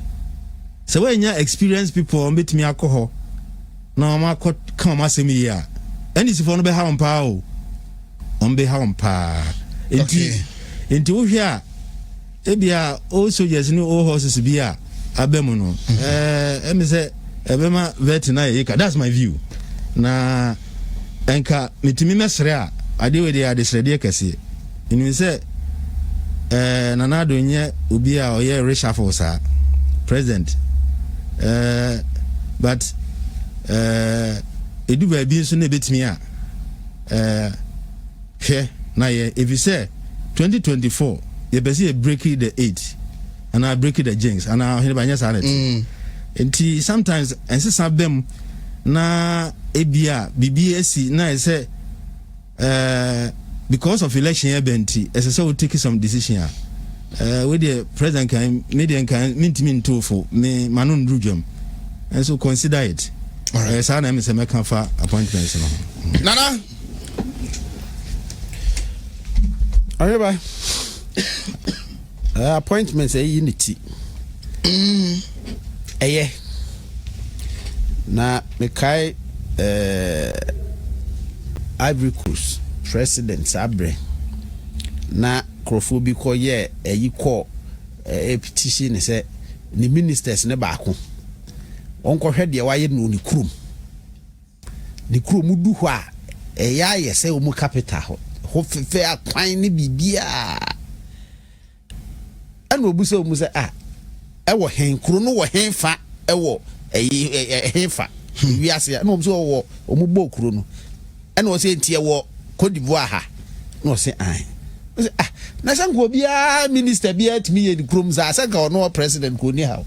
sɛ wanya experienced people ɔmbetumi akɔ hɔ na ɔmo akɔ ka ɔmo asɛm yi a ɛne sifo no be ha mpa o ɔmbe ha mpa nti wohwe a ebia all soldiers ni all horses bi a abemu no emi say ebema vet na yeka. That's my view. Na enka mitimi mesre a ade we dey adesrede kese inu say nana do nye obi a oye reshuffle sa president but edu ba bi nso na betimi a hwe na ye if you say 2024 you besi breaking the 8 and I break the jinx and I hear by sanity. Enti sometimes ensesa bem na ebia BBSC na I say because of election event as I say we take some decision with the president can media can mint to for me manon rujum and so consider it. All right, so I'm say make for appointments no. Nana Arriba. Appointments unity. Na mekai Ivory Coast president Sabre na Krofo bi ko ye call a petition say ni ministers ne baako onko hwe de waye no ni kurum du ho a ye say omu capital ho fefe akwan ne bibia ana obuso omu say ewo hen kuro no wo hen fa ewo hen fa wiase na omu so wo omu bo kuro no ana o say ntie wo Cote d'Ivoire ha na o say na sanko bia minister bia timi ye di kuro mza sanka ono president ko ni ha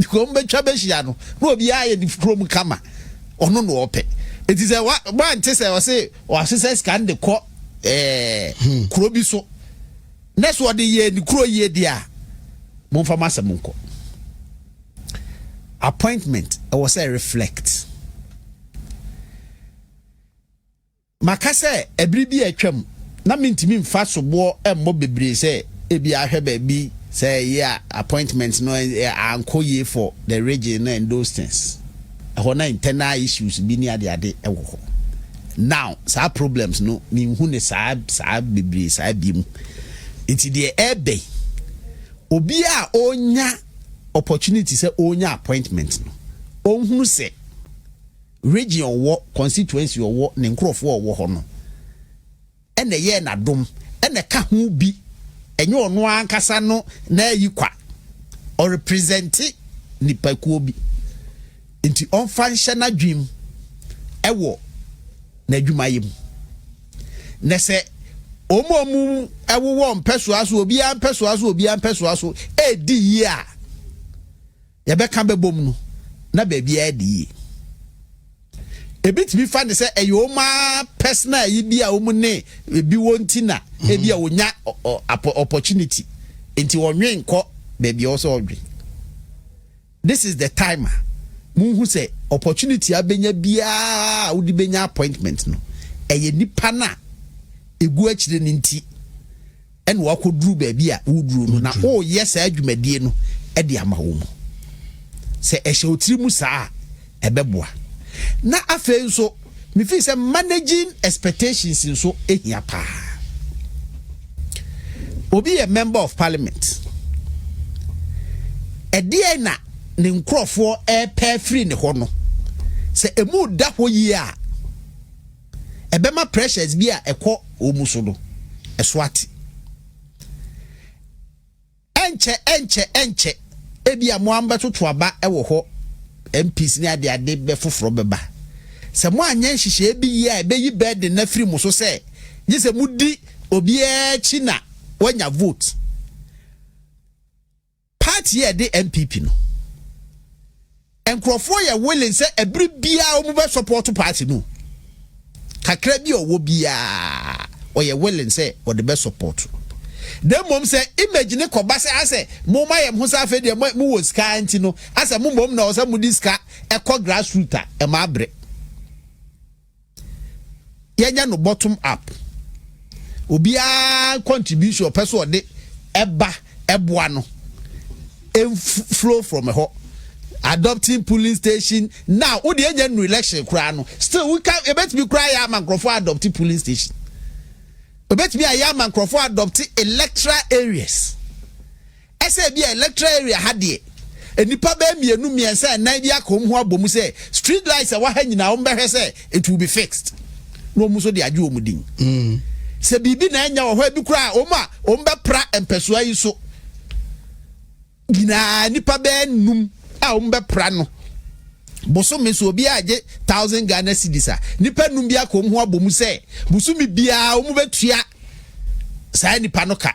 ko mbe twa be hia no na obi aye di kuro mu kama ono no ope it is a one say o say o say scan de ko kuro bi so next what the year the crow year dia mon fa masem nko appointment I was say reflect makase ebri bi atwam na mentimi mfa sobo emmo bebre say ebi ahwe ba bi say yeah appointments no anko ye for the region and those things na internal issues bi ni ade ewo now sa problems no mi hu ne sa bebre sa bi mu iti the ebe obi a onya opportunity say onya appointment no onhunu se region wo constituency wo ne nkrofo wo ho no ene ye na dom ene ka ho bi enye ono ankasa no na yikwa or represent nipakuo bi nti on functional dream ewo na adwumayem na se omomu ewo mpesoaso obi ampesoaso edi ya ye be kan bebom no na ba bia edi ebitimi fa ne se eyoma personal yi bia omu ne ebi wonti na ebia onya opportunity enti wonwen nko ba bia oso odwe. This is the timer munhu se opportunity abenya bia udi benya appointment no eye nipa na egu akire ne nti ene wakoduru ba bia wuduru no na o yes adwumadie no e de ama wo mu se ehye otiri mu saa ebeboa na afa nso me feel say managing expectations nso ehia pa obi a member of parliament edie na ne nkrofo pay free ne ho no se emu da ho yi a ebema pressures bi a ekọ omuso do eswati enche ebi a mo amba toto aba ewo ho MPs ni ade be foforo beba se mo anya nhihye ebi yi a ebe yi bed na free muso se yi se mudi obiara china wanya vote party e de MPP no enkrofo ye willing say every bia omo be support party no kakra bi owo bia o ye willing say o de be support dem mom say imagine ko ba say ase mo ma ye ho sa fe de mo wo ska anti no ase mo mom na o say mo di ska e ko grassroots e ma abre yenya no bottom up obia contribution person de eba eboa no flow from a ho adopting polling station now wo de enya no election kra no still we can e bet me cry ya man crofo adopting polling station e bet me ya man crofo adopting electoral areas ese bia electoral area ha de enipa ba mienu miensa nan bia kom ho abomu say street lights e wa ha nyina wo mbehwe say it will be fixed no mu so de adwo mu din se bibi na enya wo ho bi kra o mbe pra empesoa yi so gina nipa ba num a o mbe pra no boso me so obi age 1000 Ghana cedis a nipa num bia kom ho abomu say busumi bia o mu betua sai nipa no ka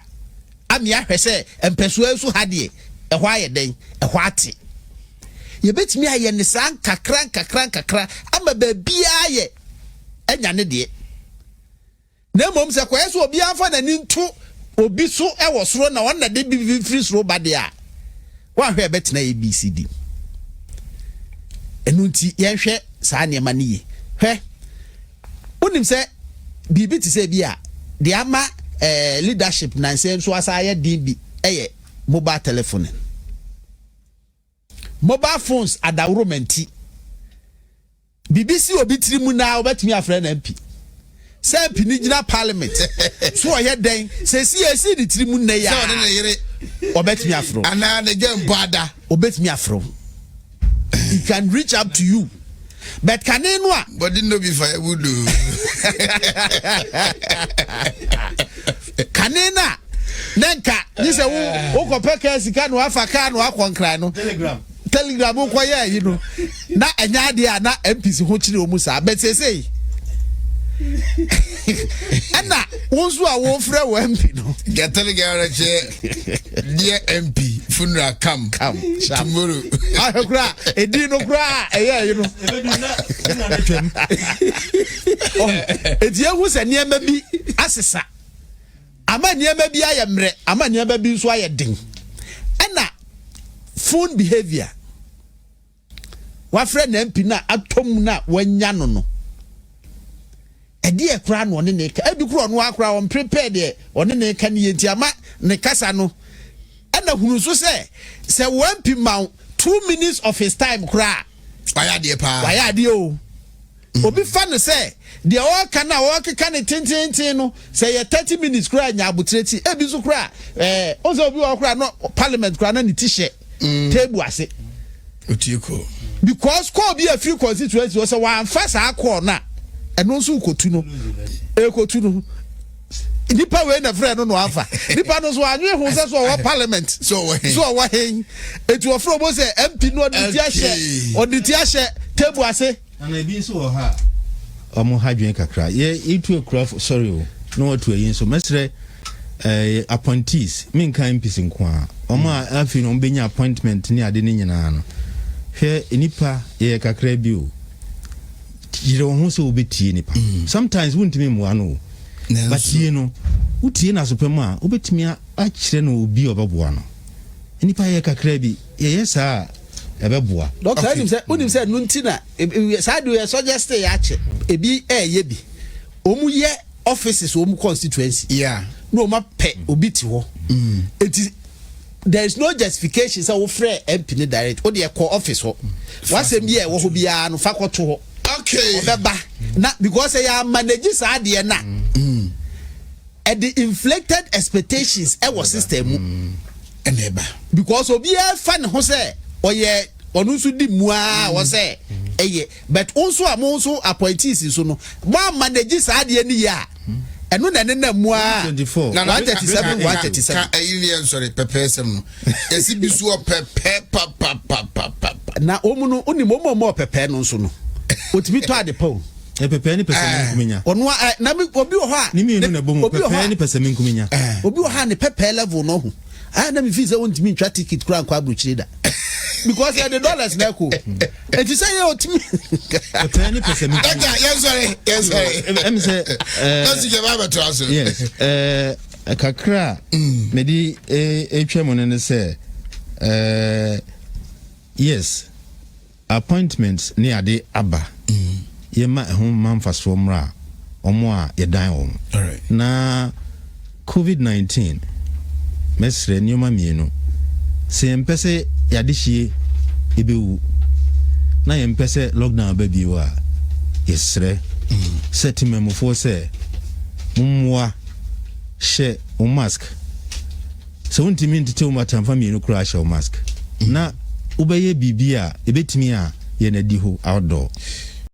ami ahwe say empesoa so ha de e ho aye den e ho ate ye betimi aye ne san kakra ama ba bia ye enya ne de na mom se kwa so obi afa na ni ntu obi so e wo soro na won na de bi free soro ba de a wa hwe betina ABCD enu nti ye hwe saa ne ma ne ye hwe onim se bibi ti se bi a de ama leadership na nse so asa ye din bi eye mobile telephone mobile phones adawromenti BBC obi tirimu na obetimi afre na MP say pini gina parliament so oye den say CAC di tirimu na ya so na yere obetimi afro ana na gem bada obetimi afro he can reach up to you but can no a but no be firewood kanena nenka ni se wo kopeka sika no afa ka no akonkra no telegram ko ya yi no na enya de a na MPC ho kire omu sa but say ana wonso a wo frɛ wo MP no get telegram che dear MP funeral come tomorrow akura edi no kura eya yi no na twem edi ehu se niema bi asesa ama niema bi ayemre ama niema bi nso ayedin ana phone behavior wa frɛ na MP na atom na wanya no edi ekra no ne ne ka ebi kro no akra on prepared de one ne ka ne yenti ama ne kasa no ana hunu so se one MP ma 2 minutes of his time kra waya de o obi fa no se de o ka na o ka ne tintintin no se ye 30 minutes kra nya abutreti ebi so kra o se obi o kra no parliament kra na ne t-shirt table ase otieko because call be a few constituencies was one fast call na eno nso kotu no ekotu no nipa we na frɛ no afa nipa no so anwe ho sɛ so wɔ parliament so wɔ hen etu ofro bo sɛ MP no odi ti ahye table ase ana ebi nso wɔ ha omo hadwen kakra ye itu ekura sorry o no watu ayin so mesre appointees min kan MPs nko a omo afi no benya appointment ni ade ni nyina no hwɛ nipa ye kakra bi o jire ho so obetie nipa sometimes wuntimi mu ano but you know utie na sopemu a obetimi a kyerɛ no obi obeboa no nipa ye kakra bi ye yesa ebeboa doctor unim say no ntina saa do ye suggest ya che ebi ye bi omu ye offices omu constituency yeah no ma pe obi ti ho it is there is no justification say wo frɛ MP ni direct o de call office ho wasem ye wo ho bia no fa kɔto ho okay obeba na because ya manage saa de na and the inflected expectations e was system eneba because obi e fa ne ho say oye onu nso di mua wo say eye but also amonso appointees so no mo manage saa de ni ya eno na ne na mua 137 137 ayi sorry pepesem no esi bisu pepe pa na omu no oni mo pepe no nso no otimi to ade pa pepe ni pese men kuminya ono na me obi wo ha ni mi no na bomu pepe ni pese men kuminya obi wo ha ne pepe level no ho na me fi say wontimi ntwa ticket kura kwa abrochire da because the dollars na ko and you say you to me pepe ni pese men kuminya yes sorry em say let's get back to us yes kakra me di etwa mo ne say yes appointments ni ade aba yema ho manfaso mra omo a yedan wo na covid-19 mesre nioma mienu se empese yade hie ebewu na yempese lockdown ba biwo a yesre setimemfo se mumwa she o mask so untimi ntete o matamfa mienu kura she o mask na ubeye bibia ebetimi a ye na di ho outdoor